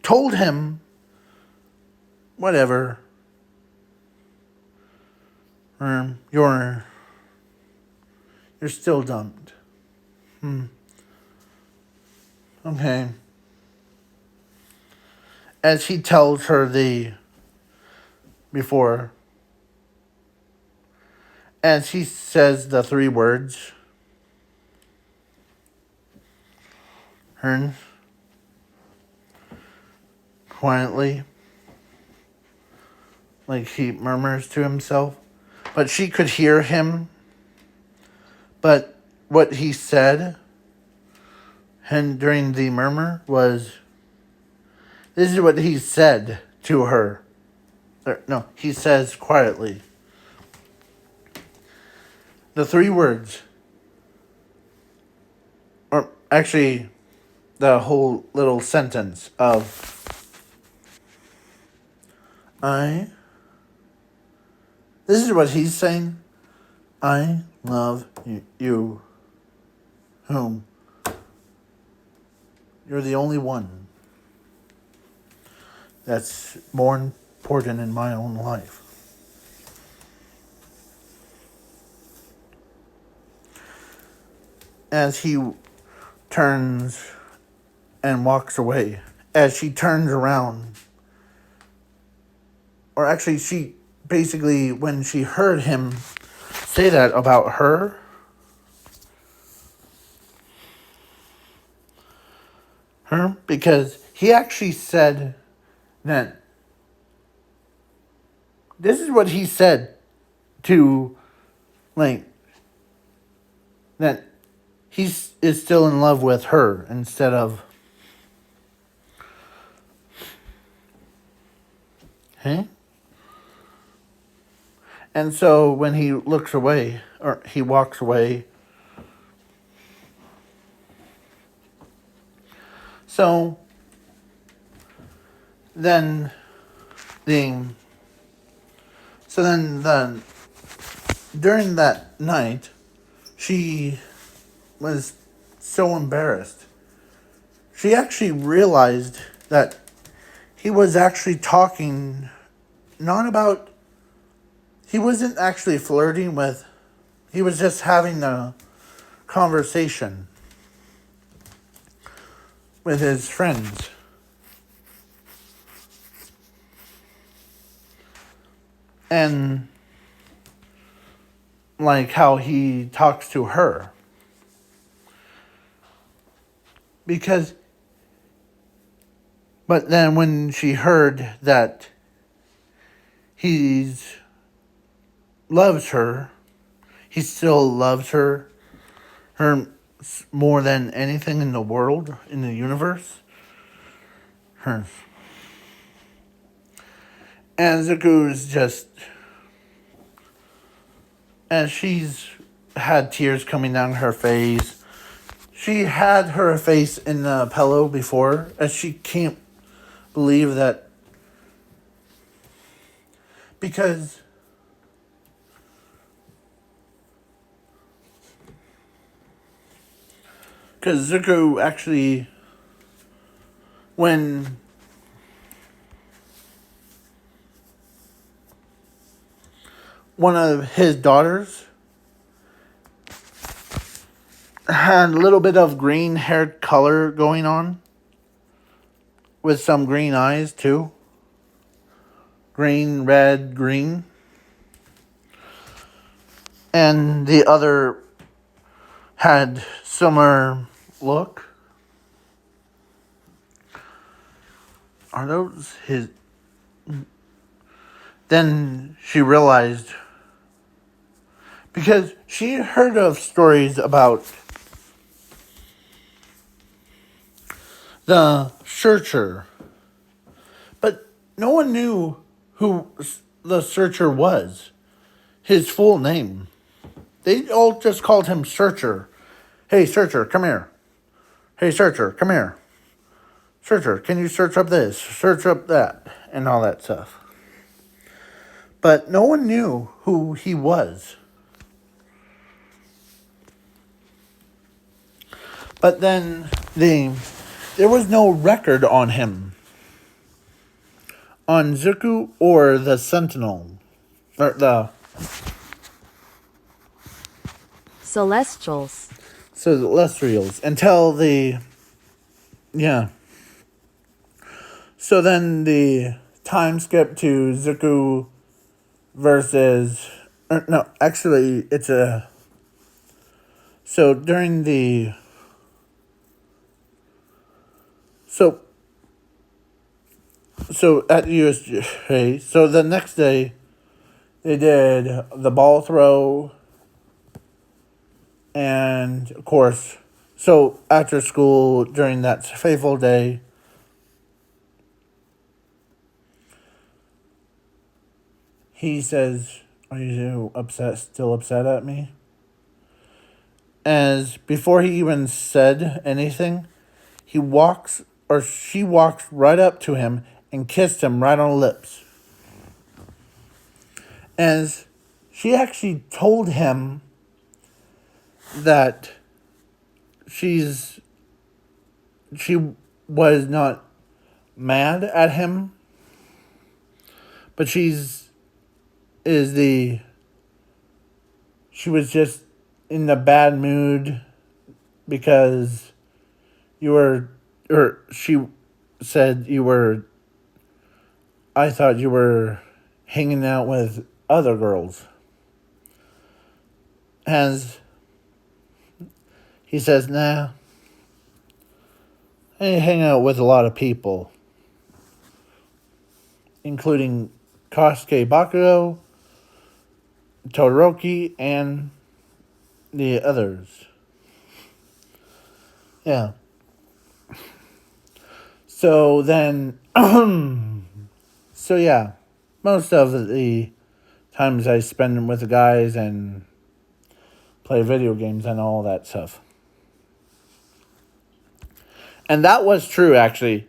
told him, whatever, you're still dumped. Okay. As he tells her before, as he says the three words, Hearn, quietly, like he murmurs to himself, but she could hear him. But what he said, And during the murmur was, this is what he said to her. No, he says quietly. The three words, or actually the whole little sentence of, this is what he's saying. I love you, whom you're the only one that's more important in my own life. As he turns and walks away, as she turns around, or actually she basically, when she heard him say that about her, because he actually said that, this is what he said to, like, that he is still in love with her instead of, hey? And so when he looks away, or he walks away, so then during that night, she was so embarrassed. She actually realized that he was actually talking not about, he wasn't actually flirting with, he was just having a conversation with his friends. And like how he talks to her. But then when she heard that he loves her, he still loves her more than anything in the world, in the universe. Her. And Zuko's just, and she's had tears coming down her face. She had her face in the pillow before, as she can't believe that, because Zuko actually, when one of his daughters had a little bit of green haired color going on, with some green eyes too. Green, red, green. And the other had similar look. Are those his? Then she realized, because she heard of stories about the searcher, but no one knew who the searcher was, his full name. They all just called him Searcher. Hey, Searcher, come here. Hey, Searcher, come here. Searcher, can you search up this? Search up that. And all that stuff. But no one knew who he was. But then there was no record on him. On Zuko or the Sentinel. Or the Celestials. Celestials. Until yeah. So then the time skip to Zuko versus, no, actually it's so during the, so at USJ, so the next day they did the ball throw, and of course So after school, during that fateful day, he says, "Are you still upset at me?" As before he even said anything, she walks right up to him and kissed him right on the lips. As she actually told him that she was not mad at him, but she was just in the bad mood because she said I thought you were hanging out with other girls. As he says, nah, I hang out with a lot of people, including Kosuke Bakugo, Todoroki, and the others. Yeah. So then, so yeah, most of the times I spend with the guys and play video games and all that stuff. And that was true, actually.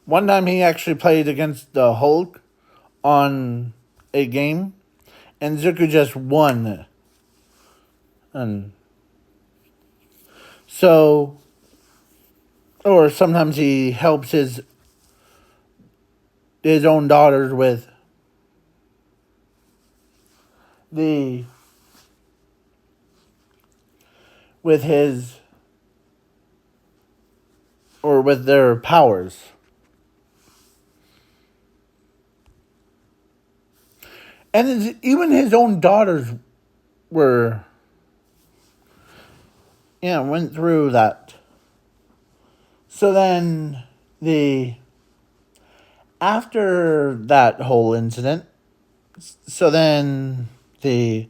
One time he actually played against the Hulk on a game, and Zuko just won. And so, or sometimes he helps his own daughters with the with his or with their powers. And even his own daughters were, went through that. So then after that whole incident, so then the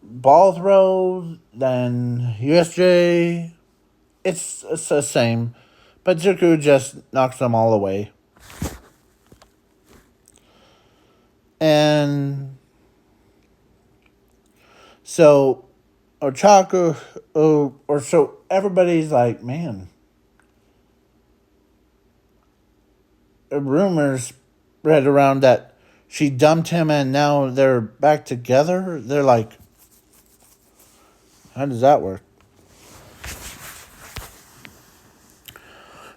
ball throw, then USJ, it's the same, but Zuko just knocks them all away. And so Ochako, or so everybody's like, man, rumors spread around that she dumped him and now they're back together. They're like, how does that work?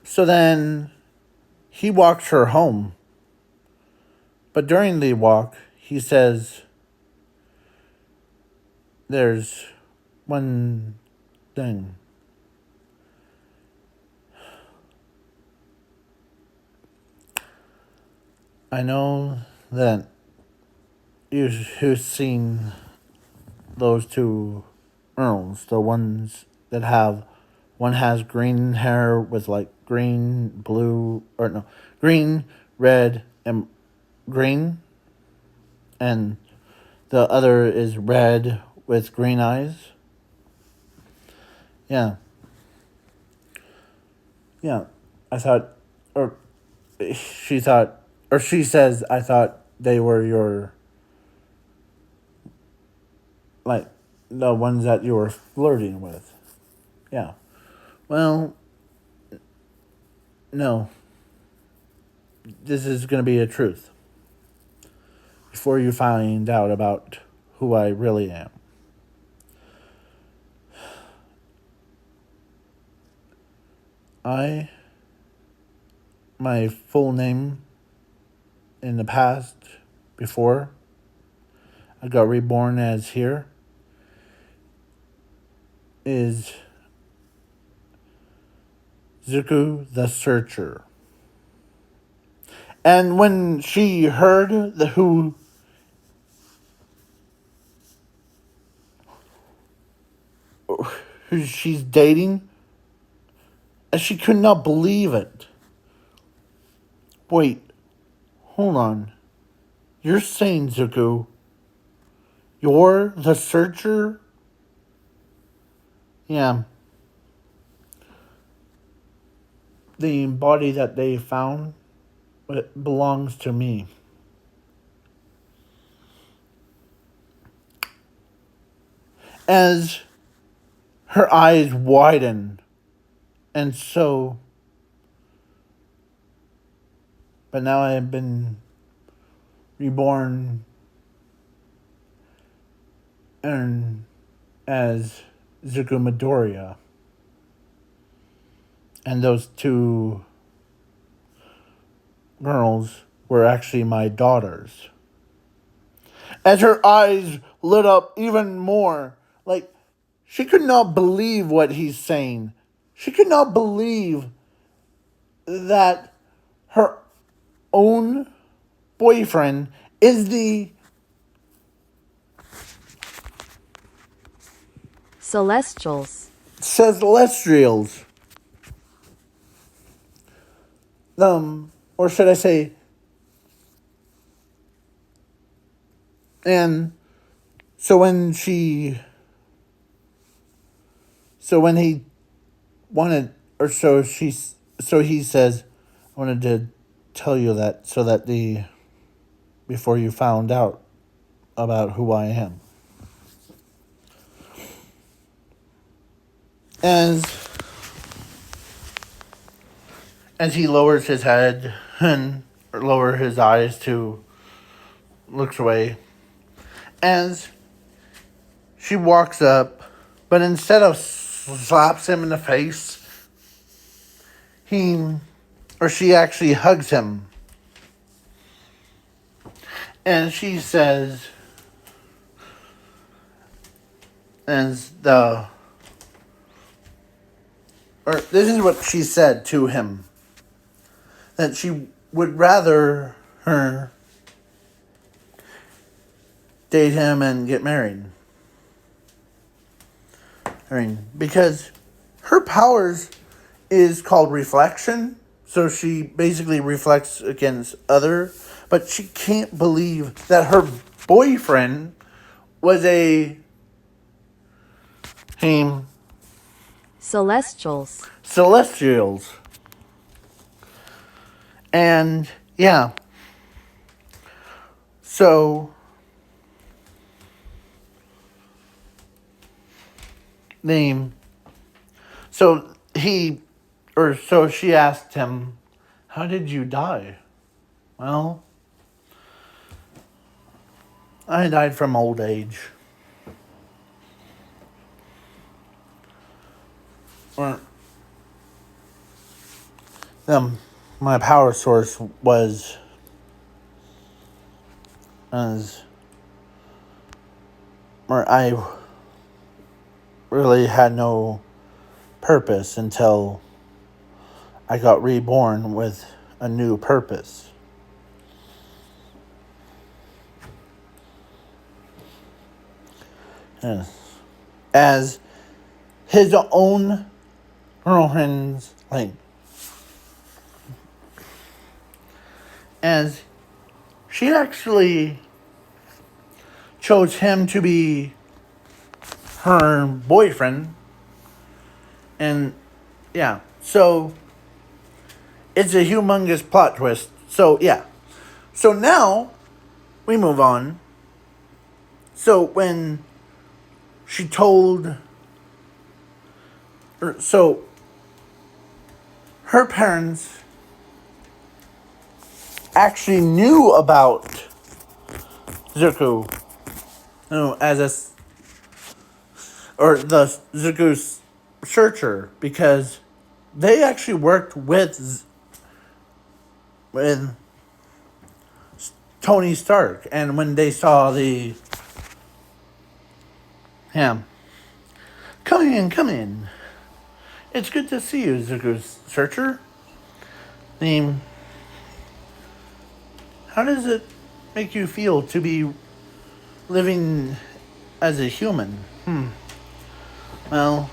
So then he walks her home. But during the walk, he says, there's one thing. I know that who's seen those two earls, the ones that one has green hair with like green, blue, or no, green, red, and green, and the other is red with green eyes. Yeah. Yeah. I thought, or she thought, or she says, I thought they were your, like, the ones that you were flirting with. Yeah. Well, no. This is going to be a truth. Before you find out about who I really am. My full name in the past, before I got reborn as here, is Zuko the Searcher. And when she heard who she's dating, she could not believe it. Wait, hold on. You're saying, Zuko, you're the Searcher? Yeah. the body that they found, it belongs to me. As her eyes widen, and so, but now I have been reborn and as Zuko Midoriya. And those two girls were actually my daughters. As her eyes lit up even more, like she could not believe what he's saying. She could not believe that her own boyfriend is the Celestials. Celestials. Or should I say, and so when he wanted, or so he says, I wanted to tell you that so that before you found out about who I am. As he lowers his head and lower his eyes to looks away, as she walks up, but instead of slaps him in the face, she actually hugs him. And she says, this is what she said to him, that she would rather her date him and get married. Because her powers is called reflection, so she basically reflects against other, but she can't believe that her boyfriend was a Celestials. And yeah. So she asked him, how did you die? Well, I died from old age. My power source was I really had no purpose until I got reborn with a new purpose. Yes. As his own girlfriend's, as she actually chose him to be her boyfriend. And yeah, so it's a humongous plot twist. So yeah. So now we move on. So when she told so her parents actually knew about Zuko, as the Zuko's searcher, because they actually worked with Tony Stark, and when they saw come in. It's good to see you, Zuko's searcher. How does it make you feel to be living as a human? Well,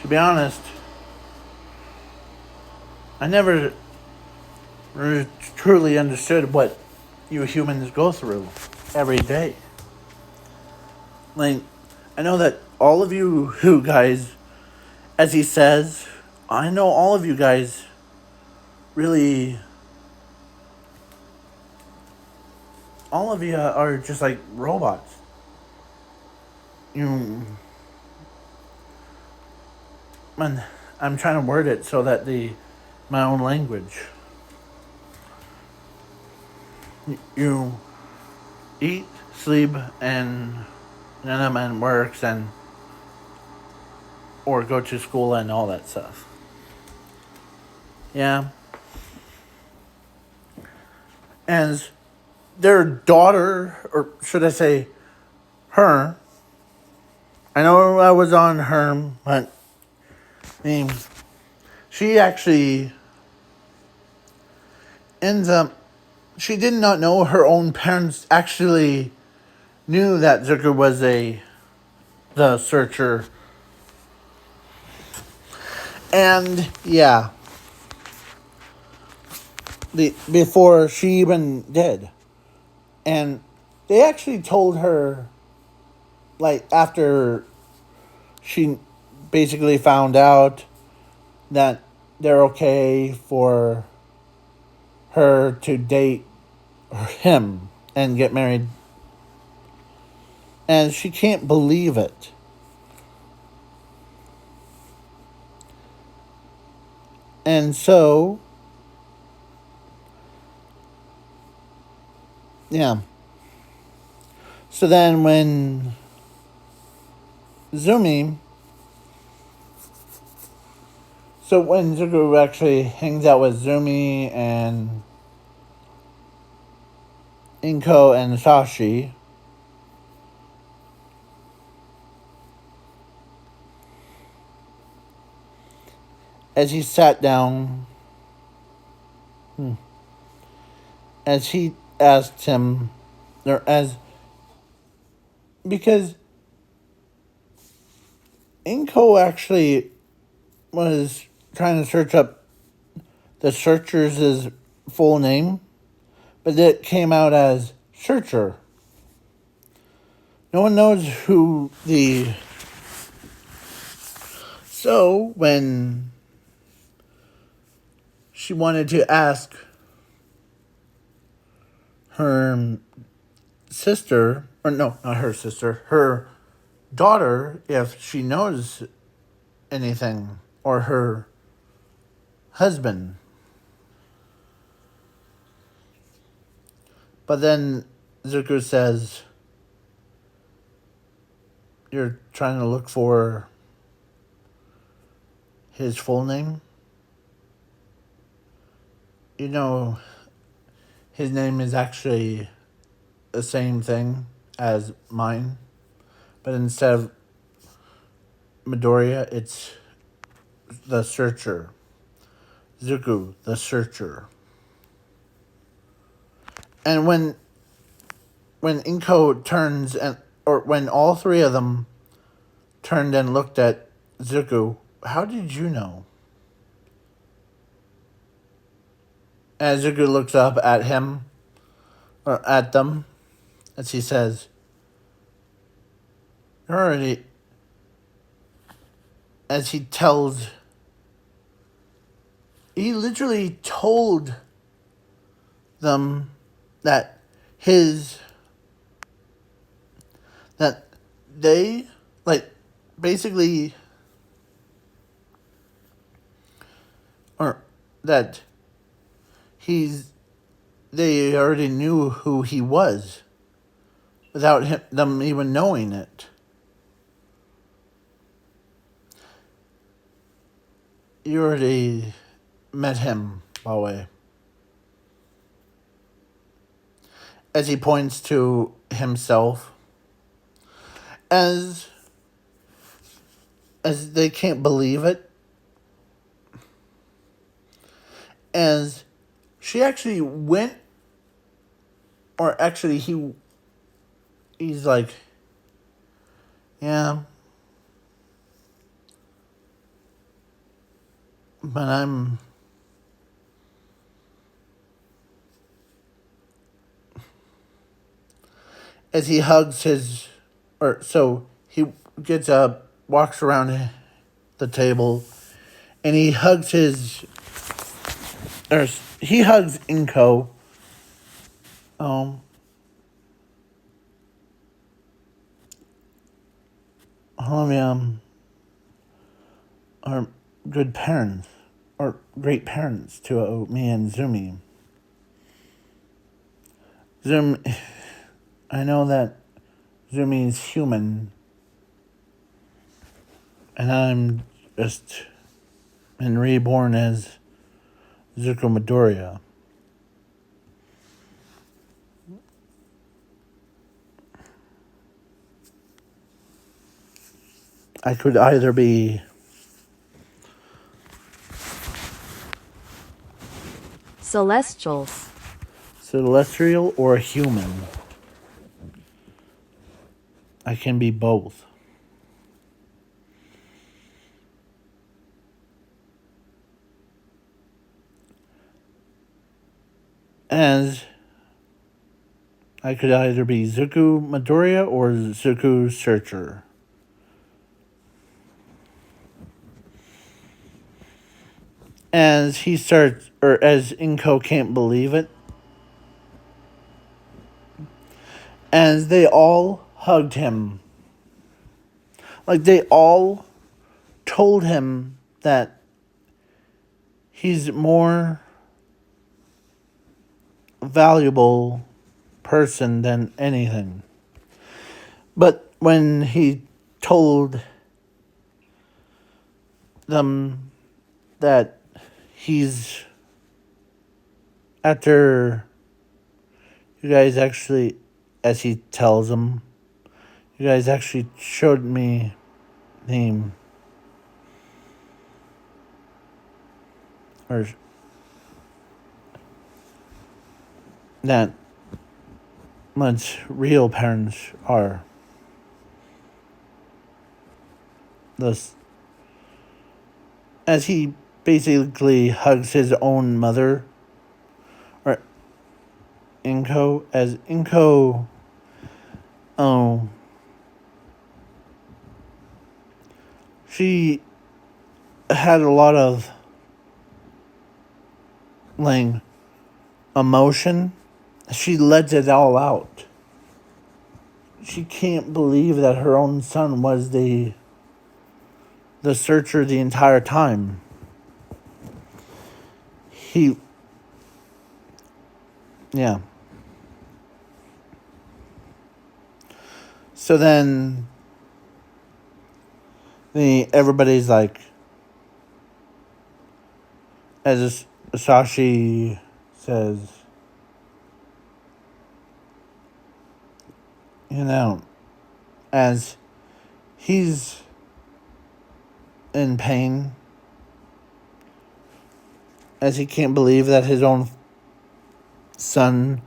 to be honest, I never truly understood what you humans go through every day. I know that all of you guys, as he says, I know all of you guys really, all of you are just like robots. You, man, I'm trying to word it so that my own language. You eat, sleep, and works and or go to school and all that stuff. Yeah, and their daughter, or should I say, her. I know I was on her, but I mean, she actually ends up. She did not know her own parents actually knew that Zucker was the searcher, and yeah, before she even did, and they actually told her, like after she basically found out that they're okay for her to date him and get married. And she can't believe it. And so, yeah. So then when Zumi, so when Zuko actually hangs out with Zumi and Inko and Sashi, as he sat down, as he asked him, or as, because Inko actually was trying to search up the searcher's full name, but it came out as Searcher. No one knows who the. So when she wanted to ask her sister, or no, not her sister, her daughter, if she knows anything, or her husband. But then Zuko says, "You're trying to look for his full name? You know, his name is actually the same thing as mine, but instead of Midoriya, it's the Searcher. Zuko, the Searcher." And when Inko turns and or when all three of them turned and looked at Zuko, how did you know? As Zuko looks up at him or at them, as he says, "You're already," as he literally told them that his that they like basically or that he's they already knew who he was without them even knowing it. You already met him, by the way. As he points to himself, as they can't believe it, as she actually went, or actually he's like, yeah, but as he hugs his, or so he gets up, walks around the table, and he hugs he hugs Inko. Um, are good parents, or great parents to me and Zumi. I know that Zumi is human, and I'm just been reborn as Zuko Midoriya. I could either be Celestials. celestial or human. I can be both. As I could either be Zuko Midoriya or Zuko Searcher. As he starts, or as Inko can't believe it, as they all hugged him. Like they all told him that he's more valuable person than anything. But when he told them that he's after you guys actually, as he tells them, you guys actually showed me name or that much real parents are. Thus, as he basically hugs his own mother, or Inko, as Inko, oh, she had a lot of like emotion. She lets it all out. She can't believe that her own son was the searcher the entire time. Yeah. So then everybody's like, as Sashi says, you know, as he's in pain, as he can't believe that his own son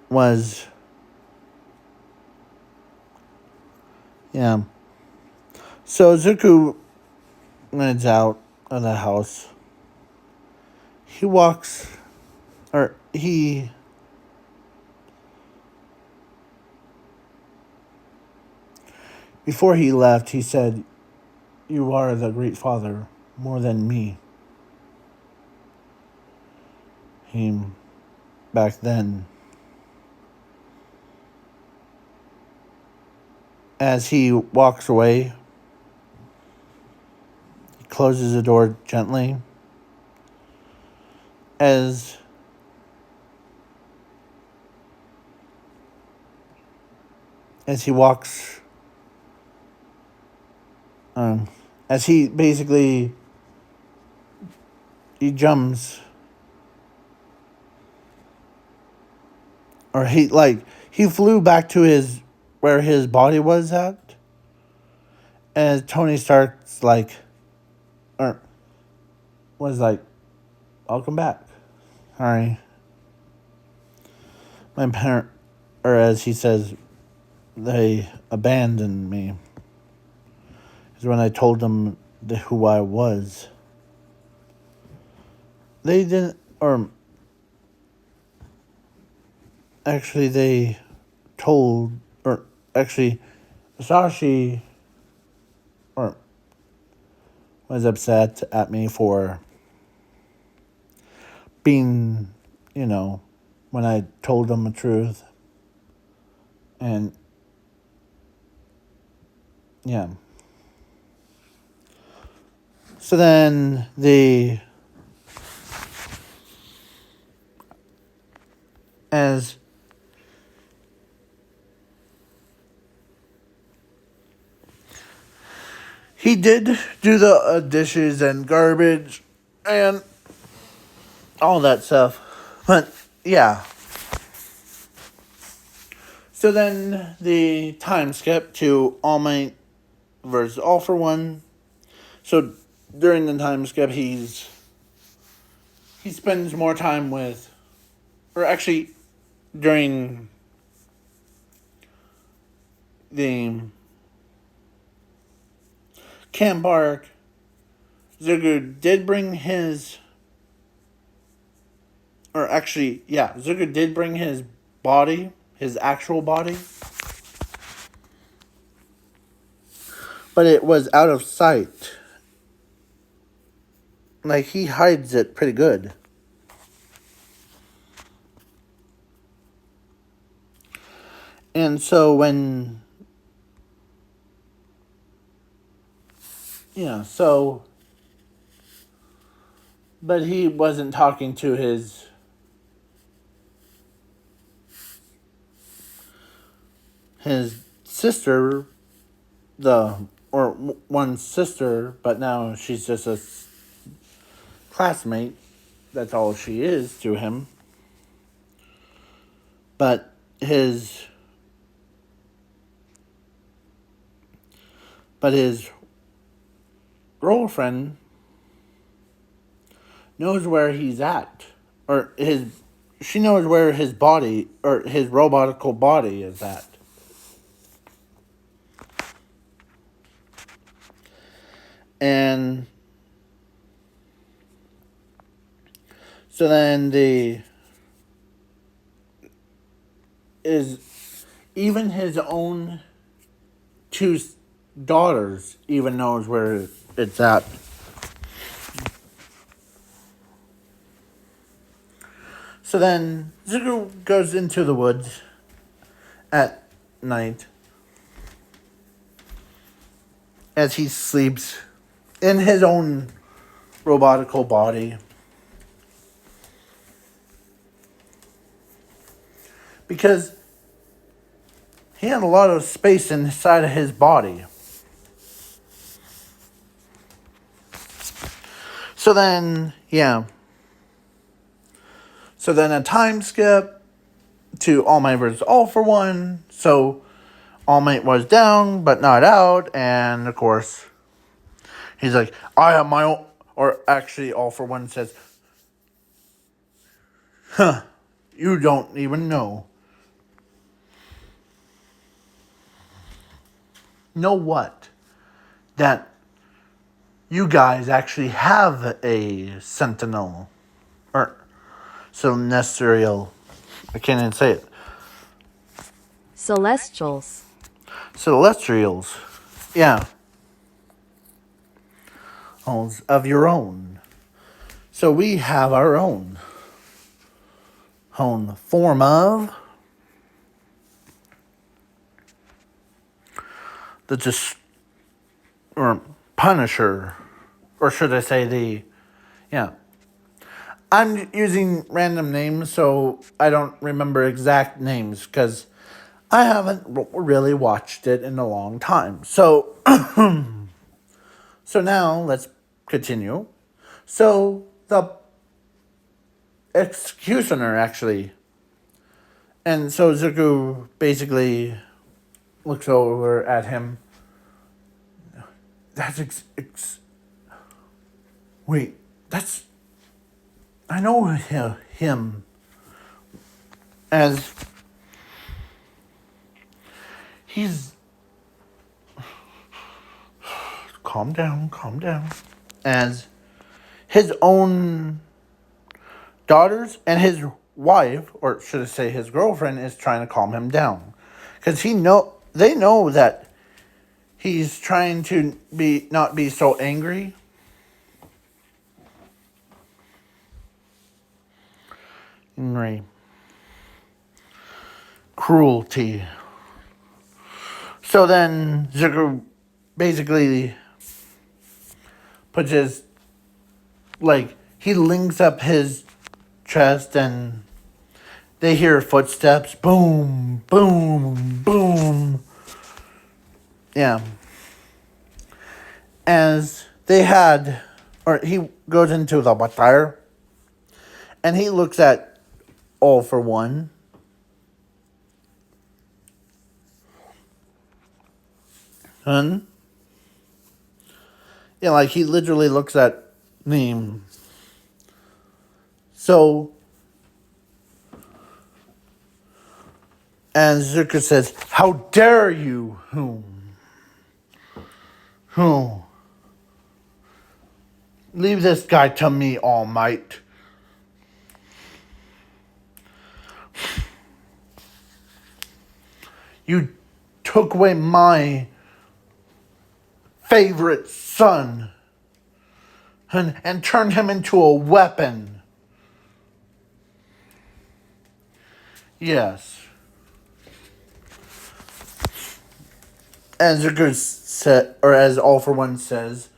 was, yeah. So Zuko runs out of the house. He walks, or he before he left, he said, "You are the great father, more than me." He, back then. As he walks away, he closes the door gently. As he walks, as he basically, he jumps, or he flew back to where his body was at, and Tony Stark's like, or was like, "Welcome back. Sorry, my parent," or as he says, "They abandoned me." Is when I told them who I was. They didn't, or actually they told, or actually Sashi, or was upset at me for being, when I told him the truth. And yeah. So then as he did do the dishes and garbage and all that stuff. But yeah. So then the time skip to All Might versus All for One. So during the time skip, he spends more time with, or actually during the camp arc, Zugu did bring his, or actually, yeah, Zugu did bring his body, his actual body, but it was out of sight. Like, he hides it pretty good. And so when, but he wasn't talking to his sister, one sister, but now she's just a classmate. That's all she is to him. But his girlfriend knows where he's at, or she knows where his body, or his robotical body is at. And so then even his own two daughters even knows where it's at. So then Zuko goes into the woods at night as he sleeps in his own robotical body. Because he had a lot of space inside of his body. So then, yeah. So then a time skip to All Might versus All for One. So All Might was down, but not out. And of course, he's like, I have my own. Or actually, All for One says, you don't even know. Know what? That you guys actually have a sentinel. Or celestial. I can't even say it. Celestials. Celestials. Yeah. Of your own. So we have our own form of or Punisher, or should I say I'm using random names, so I don't remember exact names because I haven't really watched it in a long time. So, so now let's continue. So the executioner actually, and so Zuko basically looks over at him. That's wait, that's, I know him as he's, calm down, as his own daughters and his wife, or should I say his girlfriend, is trying to calm him down. Because they know that he's trying to not be so angry. Angry. Cruelty. So then Zuko basically puts his, like, he links up his chest and they hear footsteps. Boom, boom, boom. Yeah. As they had, or he goes into the Watire and he looks at All for One. And yeah, like he literally looks at Neem. So, and Zuko says, "How dare you, whom? Who? Leave this guy to me, All Might." You took away my favorite son and turned him into a weapon. Yes. As Zuko said, or as All for One says,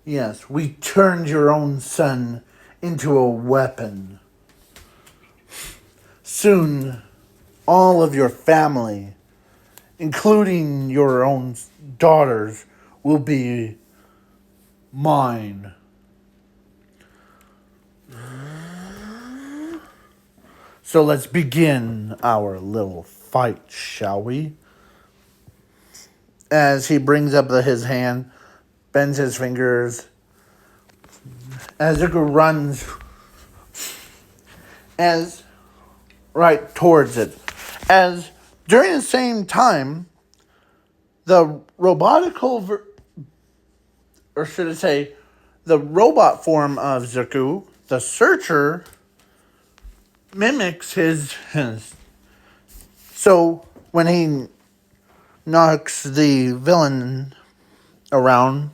yes, we turned your own son into a weapon. Soon, all of your family, including your own daughters, will be mine. So let's begin our little fight, shall we? As he brings up his hand, bends his fingers, as Zuko runs as right towards it. As during the same time, the or should I say, the robot form of Zuko, the Searcher, mimics his. So when he knocks the villain around,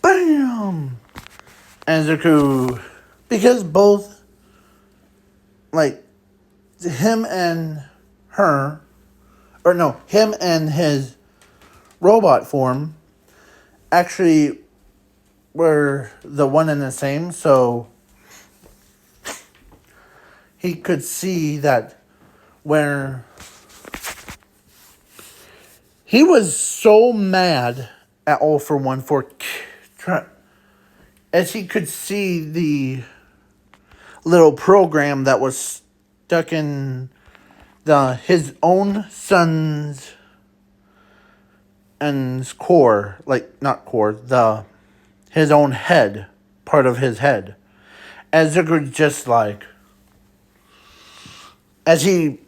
bam! And Zuko, because both, like, him and her, or no, him and his robot form actually were the one and the same, so he could see that where he was so mad at All for One as he could see the little program that was stuck in his own son's and core, like not core, his own head, part of his head. As Zuko just like, as he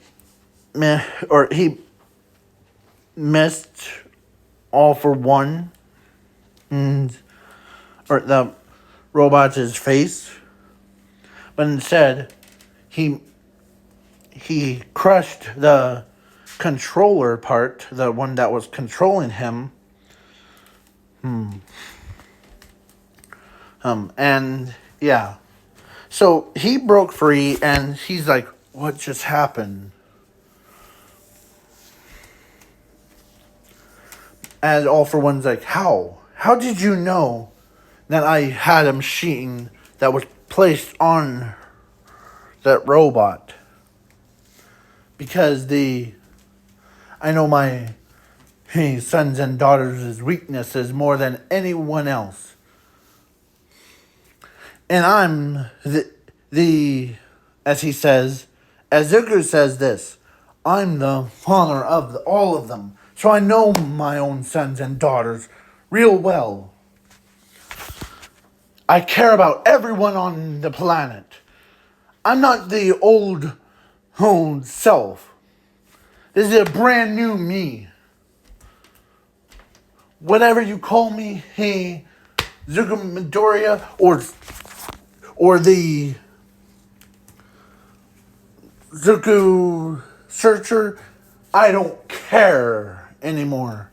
missed All for One, and or the robot's face, but instead he crushed the controller part, the one that was controlling him. And yeah. So he broke free and he's like, what just happened? And All for One's like, how? How did you know that I had a machine that was placed on that robot? Because I know my sons and daughters' weaknesses more than anyone else. And I'm as he says, as Zuko says this, I'm the father of all of them. So I know my own sons and daughters real well. I care about everyone on the planet. I'm not the old self. This is a brand new me. Whatever you call me, hey, Zuko Midoriya, or the Zuko Searcher, I don't care anymore.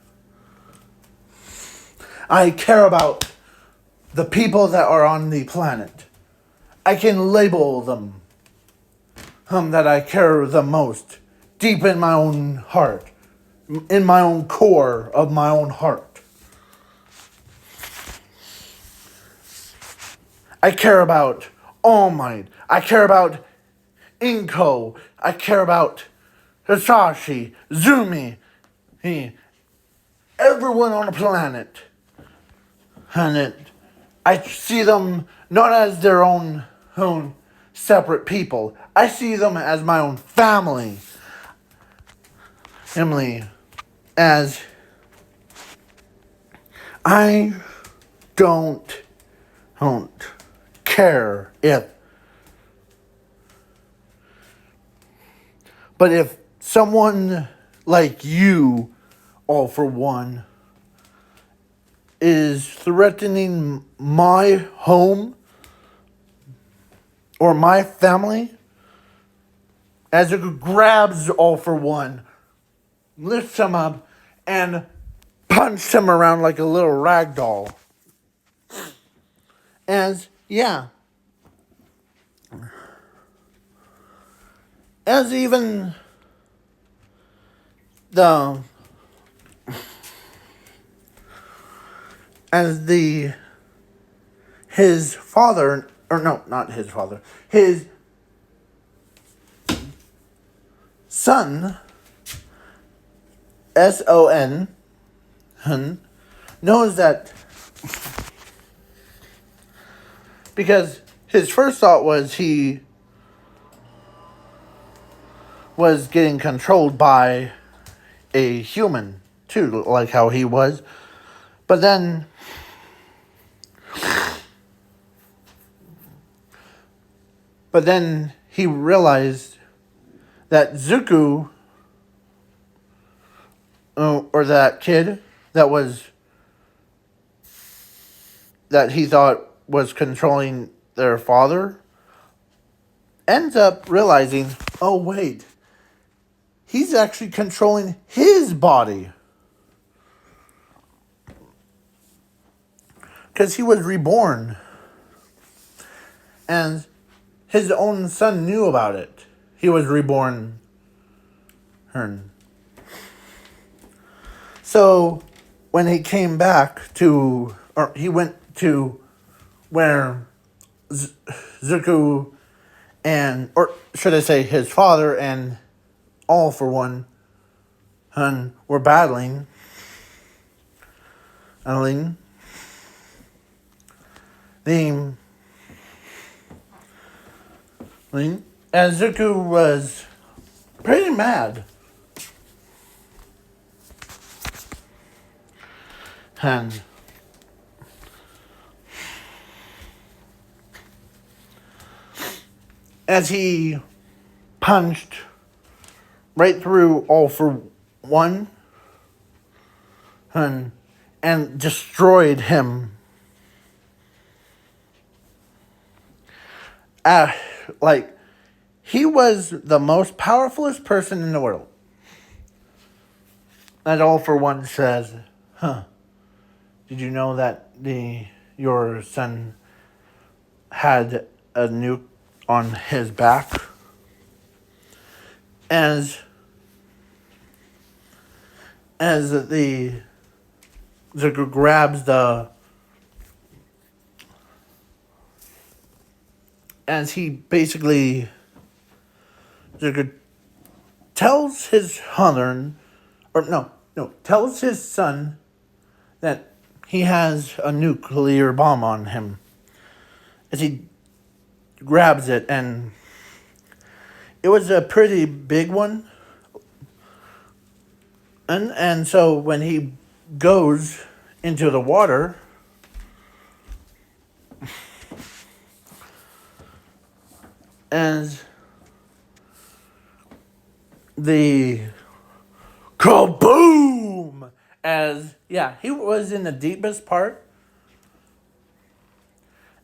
I care about the people that are on the planet. I can label them that I care the most, deep in my own heart, in my own core of my own heart. I care about All Might. I care about Inko. I care about Hisashi, Zumi, everyone on the planet. And I see them not as their own separate people. I see them as my own family. Emily, as I don't care but if someone like you, All for One, is threatening my home or my family, as it grabs All for One, lifts him up, and punches him around like a little rag doll. As even the his father, or no, not his father, his son, Son, knows that, because his first thought was he was getting controlled by a human too, like how he was. But then he realized that Zuko, or that kid that he thought was controlling their father, ends up realizing, oh wait, he's actually controlling his body. Because he was reborn. And his own son knew about it. He was reborn. So when he came back or he went to where Zuko or should I say his father and All for One were battling. And Zuko was pretty mad. And as he punched right through All for One and destroyed him. Like, he was the most powerfulest person in the world. And All for One says, did you know that your son had a nuke on his back? As Zuko grabs as he basically Zuko tells his tells his son that he has a nuclear bomb on him. As he grabs it, and it was a pretty big one. And so when he goes into the water, and the kaboom, he was in the deepest part.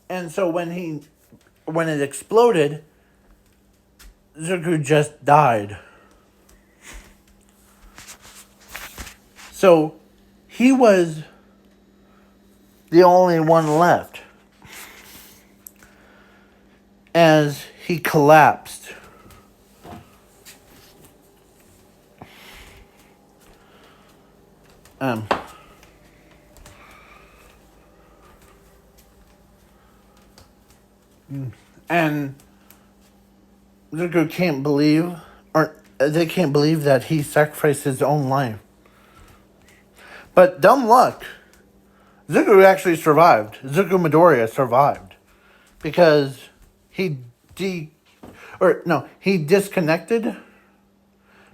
And so when it exploded, Zuko just died. So he was the only one left. As he collapsed. And Deku can't believe, or they can't believe that he sacrificed his own life. But dumb luck, Zuko actually survived. Zuko Midoriya survived. Because he disconnected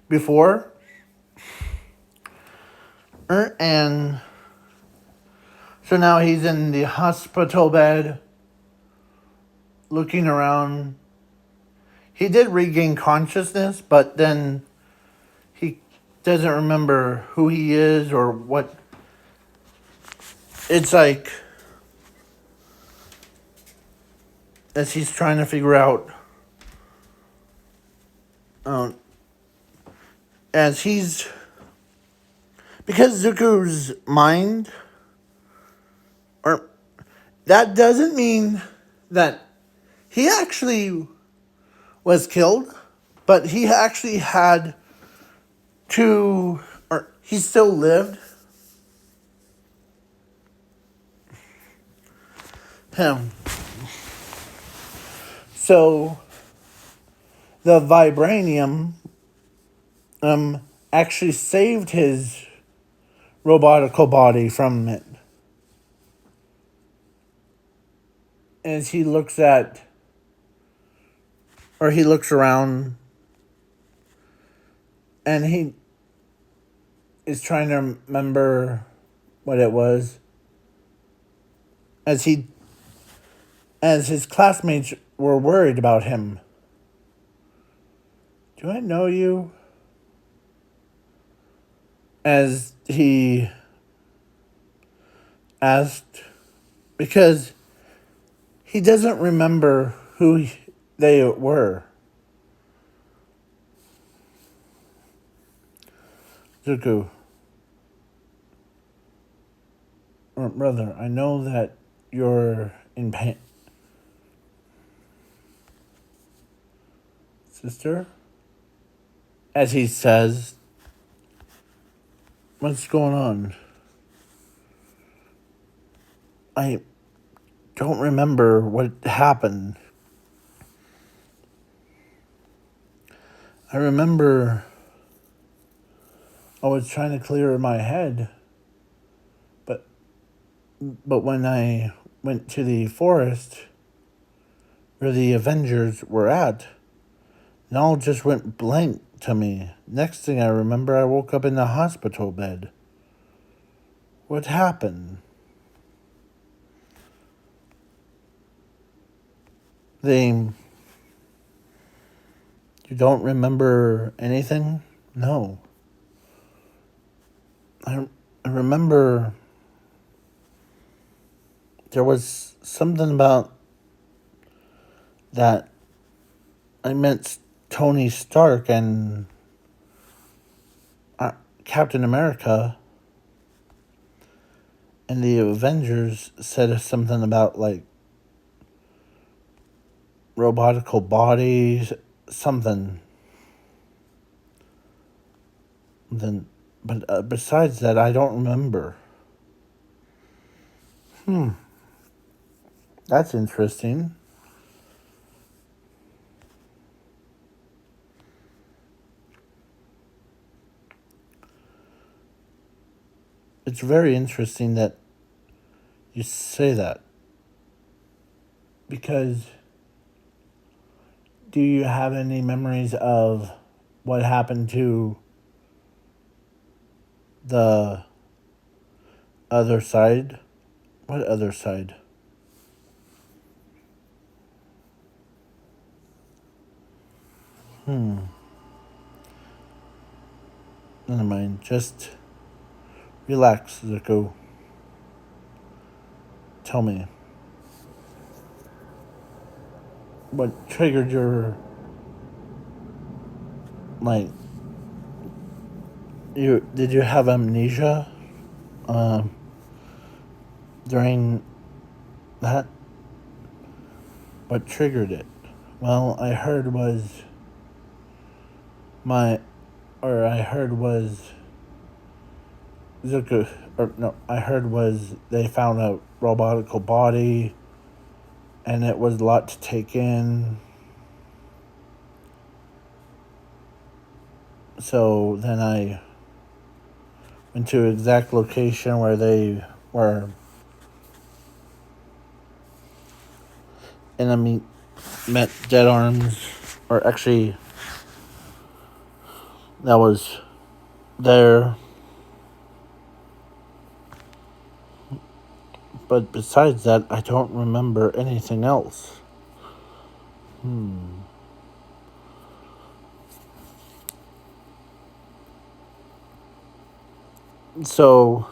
before. And so now he's in the hospital bed, looking around. He did regain consciousness, but then he doesn't remember who he is or what. It's like, as he's trying to figure out, because Zuko's mind, or that doesn't mean that he actually was killed, but he actually had to, or he still lived. Him. So the vibranium actually saved his robotical body from it. As he looks around, and he is trying to remember what it was. As his classmates were worried about him. Do I know you? As he asked, because he doesn't remember who they were. Zuko, brother, I know that you're in pain. Sister? As he says, what's going on? I don't remember what happened. I remember I was trying to clear my head, but when I went to the forest where the Avengers were at, it all just went blank to me. Next thing I remember, I woke up in the hospital bed. What happened? You don't remember anything? No. I remember there was something about that I met Tony Stark and Captain America, and the Avengers said something about like robotical bodies, something. But besides that, I don't remember. That's interesting. It's very interesting that you say that. Because do you have any memories of what happened to the other side? What other side? Never mind. Just relax, Zuko. Tell me. What triggered your, like, did you have amnesia? during that, what triggered it? Well, I heard was Zuko, or no, I heard was they found a robotical body, and it was a lot to take in. So then I went to an exact location where they were enemy met dead arms, or actually that was there. But besides that, I don't remember anything else. So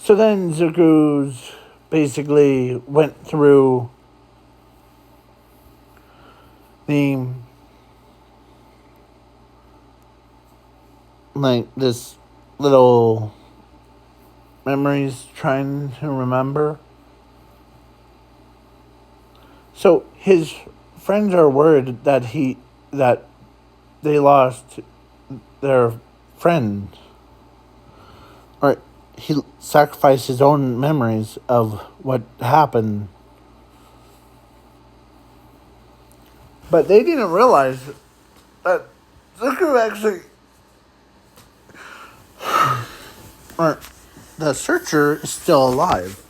then Zuko's basically went through the this little memories trying to remember. So his friends are worried that they lost their friend, or he sacrificed his own memories of what happened. But they didn't realize that Zuko actually, or the searcher, is still alive.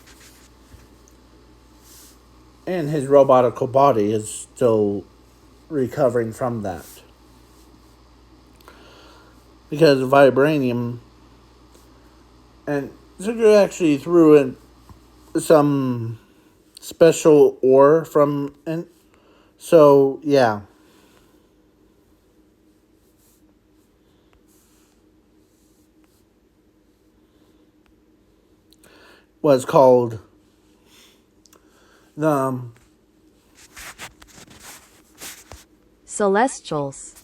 And his robotical body is still recovering from that. Because vibranium, and Zuko actually threw in some special ore from it. So, yeah. Was called the Celestials.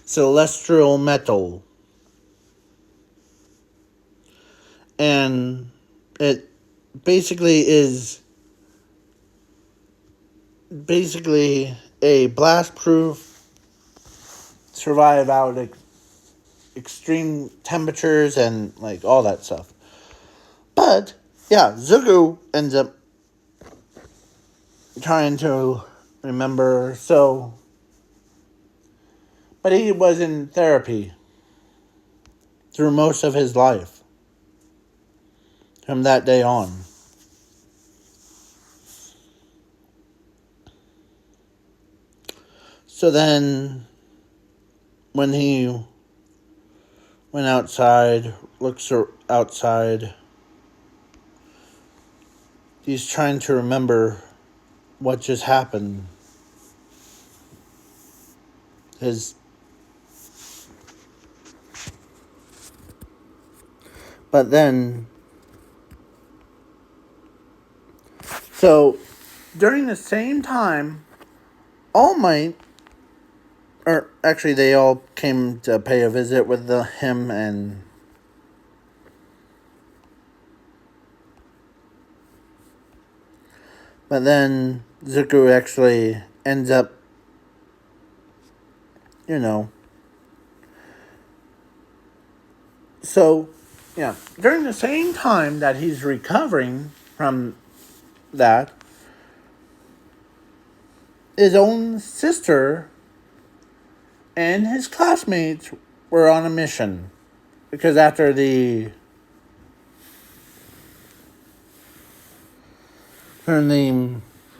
celestial metal. And it is basically a blast proof, survive out extreme temperatures and like all that stuff. But yeah, Zuko ends up trying to remember. But he was in therapy through most of his life from that day on. So then, when he went outside, looks outside, he's trying to remember what just happened. But then, so during the same time, All Might, or actually they all came to pay a visit with him, and but then Zuko actually ends up, so yeah, during the same time that he's recovering from that, his own sister and his classmates were on a mission. Because after the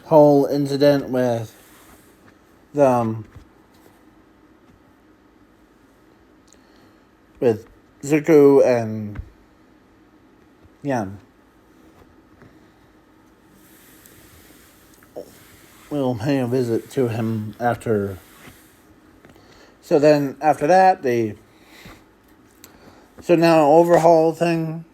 whole incident with with Zuko and we'll pay a visit to him after. So then after that, so now overhaul thing.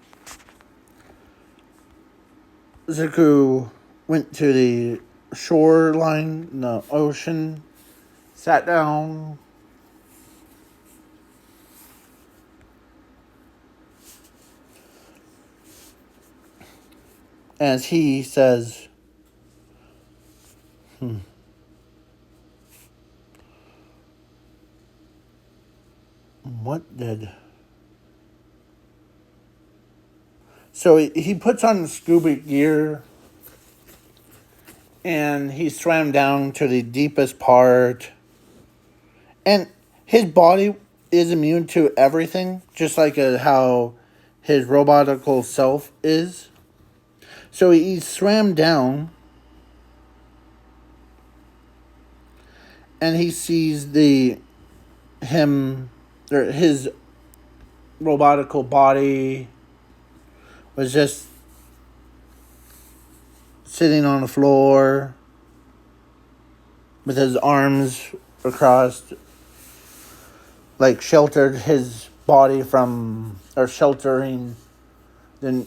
Zuko went to the shoreline, the ocean, sat down, as he says, what did... So he puts on the scuba gear and he swam down to the deepest part. And his body is immune to everything, just like how his robotical self is. So he swam down and he sees his robotical body was just sitting on the floor with his arms across, like sheltered his body from, or sheltering the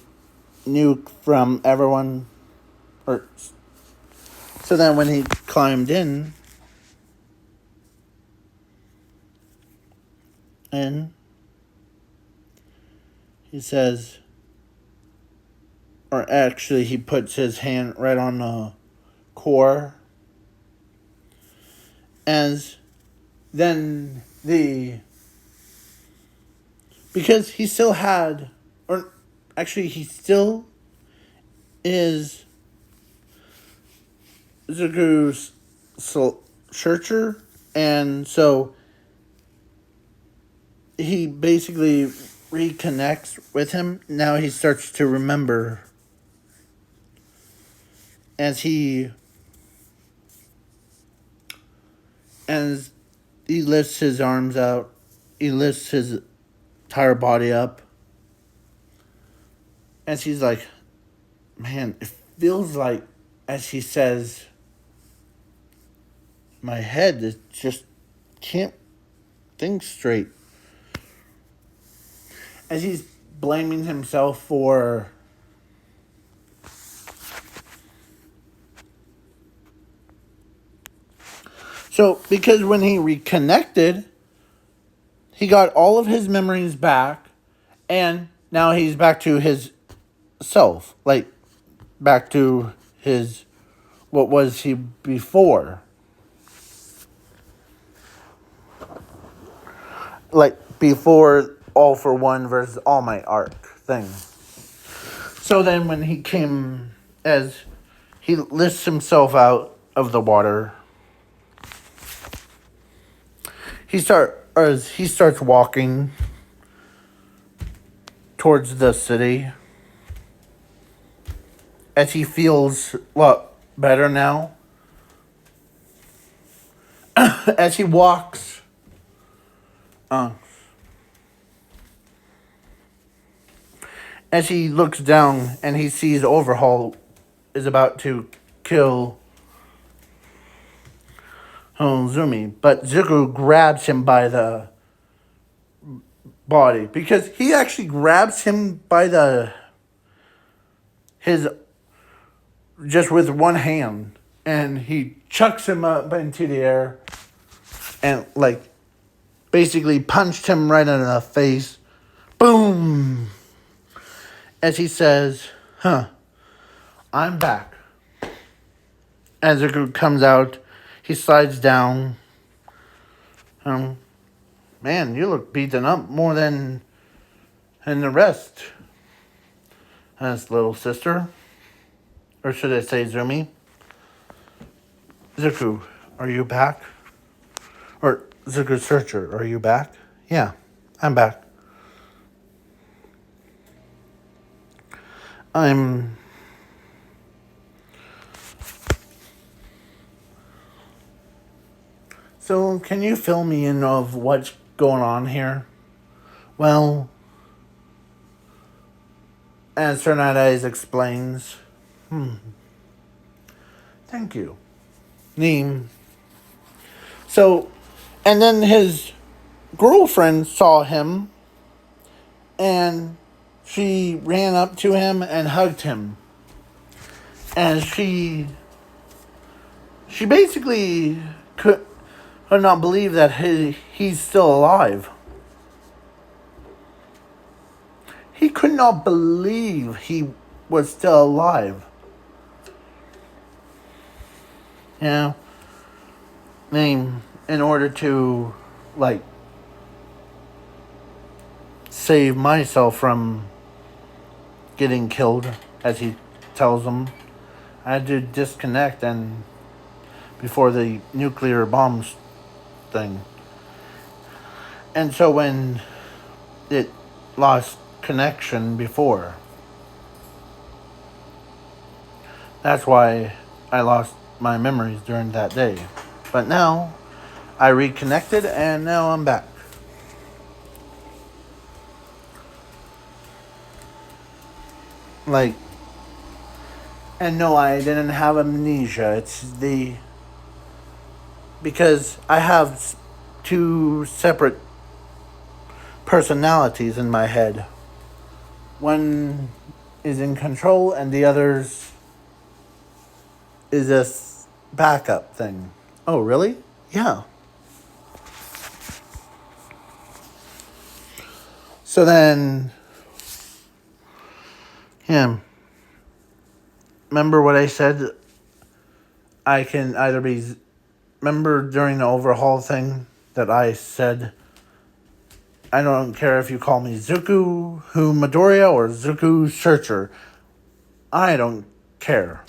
nuke from everyone. Or so then when he climbed in, he says, or actually he puts his hand right on the core, and then because he still had, or actually he still is Deku's searcher, and so he basically reconnects with him. Now he starts to remember as he lifts his arms out, he lifts his entire body up, and he's like, man, it feels like, as he says, my head is just can't think straight. As he's blaming himself for because when he reconnected, he got all of his memories back, and now he's back to his self, like back to his, what was he before? Like before All for One versus All Might arc thing. So then when he came, as he lifts himself out of the water, he starts walking towards the city, as he feels a lot better now. As he walks, as he looks down and he sees Overhaul is about to kill Zumi, but Deku grabs him by the body, because he actually grabs him by his just with one hand, and he chucks him up into the air and like basically punched him right in the face. Boom! As he says, I'm back. As Deku comes out, he slides down. Man, you look beaten up more than the rest. As little sister. Or should I say Zumi? Deku, are you back? Or Deku Searcher, are you back? Yeah, I'm back. So, can you fill me in of what's going on here? Well, as Fernandez explains, thank you. So, and then his girlfriend saw him, and she ran up to him and hugged him. And she basically could not believe that he's still alive. He could not believe he was still alive. You know, in order to, like, save myself from getting killed, as he tells them, I had to disconnect and before the nuclear bombs thing. And so when it lost connection before, that's why I lost my memories during that day. But now I reconnected and now I'm back. Like, and no, I didn't have amnesia. It's because I have two separate personalities in my head. One is in control and the other's is this backup thing. Oh, really? Yeah. So then, yeah. Remember what I said? I can either be. Remember during the overhaul thing that I said, I don't care if you call me Zuku Who Midoriya or Zuku Searcher. I don't care.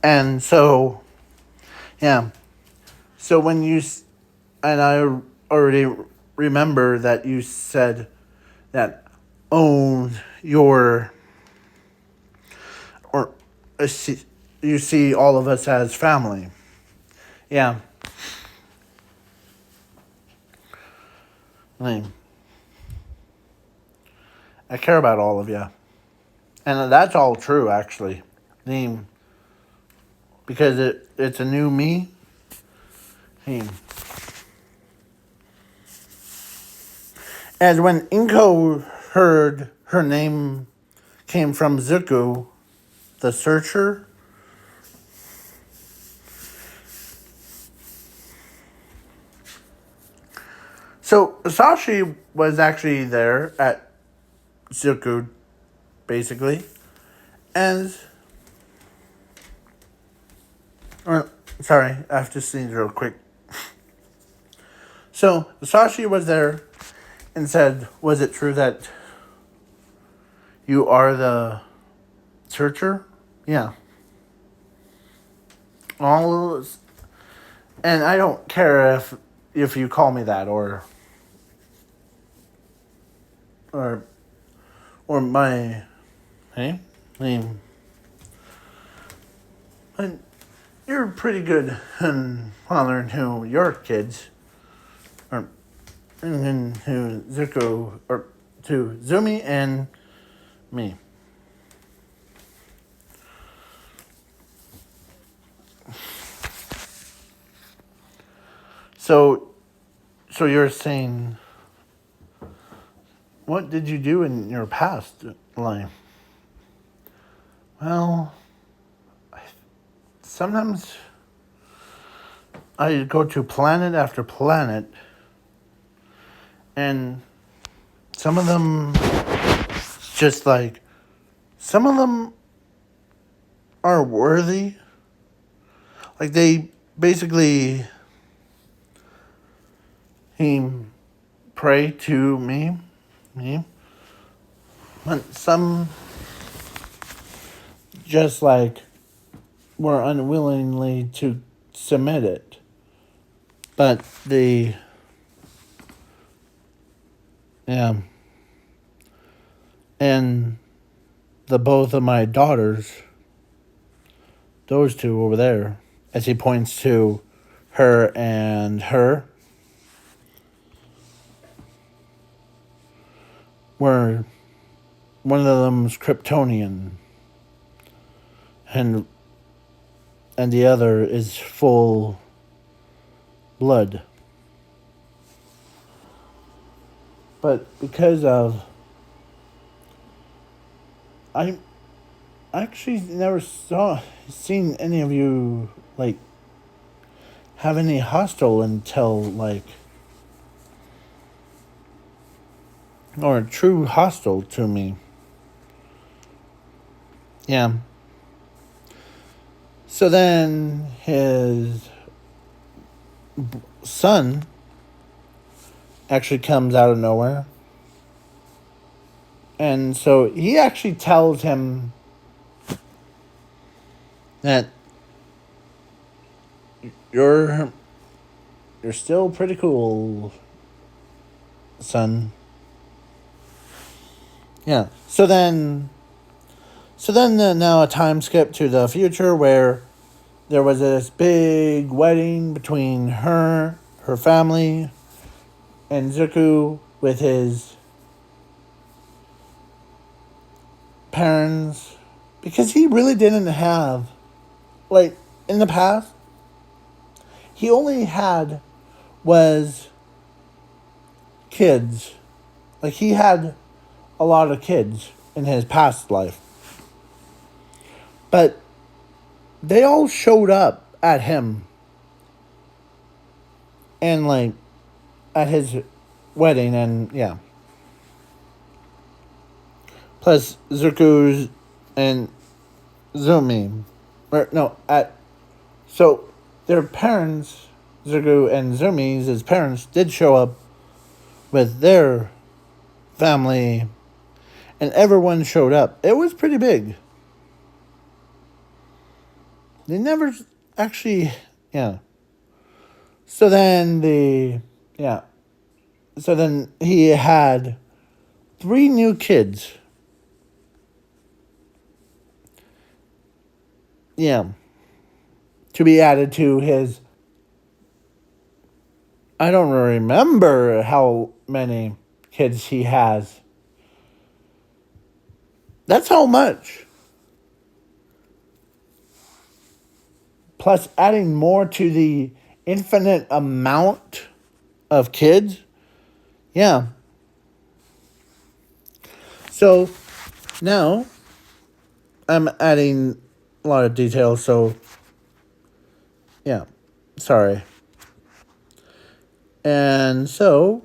And so, yeah. So when you, and I already remember that you said that, oh, you're, or you see all of us as family. Yeah. I care about all of you. And that's all true, actually. Because it's a new me. As when Inko heard her name came from Zuko, the searcher, so Sashi was actually there at Zuko, basically, and sorry, I have to sneeze real quick. So Sashi was there and said, "Was it true that you are the searcher?" Yeah. All of us, and I don't care if you call me that or or my hey, and you're pretty good in honoring who your kids or and who Zuko or to Zumi and me. So you're saying, what did you do in your past life? Well, sometimes I go to planet after planet, and some of them just like, some of them are worthy. Like they basically pray to me, but some just like were unwillingly to submit it. But and the both of my daughters, those two over there, as he points to her and her, were one of them's Kryptonian, and the other is full blood. But because of, I actually never seen any of you like have any hostile until like or true hostile to me. Yeah. So then his son actually comes out of nowhere. And so he actually tells him that you're still pretty cool, son. Yeah. Now a time skip to the future where there was this big wedding between her family, and Zuko with his parents, because he really didn't have, like, in the past, he only had was kids. Like, he had a lot of kids in his past life. But they all showed up at him and, like, at his wedding, and yeah. Plus, Zuko's and Zumi. Or, no, so their parents, Zuko and Zumi's, his parents, did show up with their family, and everyone showed up. It was pretty big. They never actually, yeah. So then yeah. So then he had 3 new kids. Yeah. To be added to his, I don't remember how many kids he has. That's how much. Plus adding more to the infinite amount of kids. Yeah. So now I'm adding a lot of details, so yeah. Sorry. And so,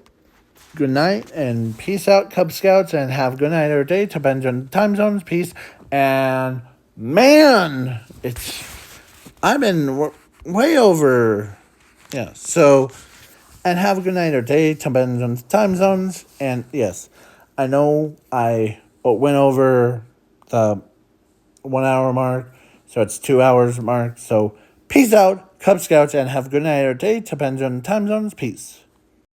good night and peace out, Cub Scouts, and have a good night or day. Depends on time zones. Peace. And man, I've been way over. Yeah. So, and have a good night or day. Depends on time zones. And yes, I know I went over the 1 hour mark, so it's 2 hours mark. So, peace out, Cub Scouts, and have a good night or day. Depends on time zones. Peace.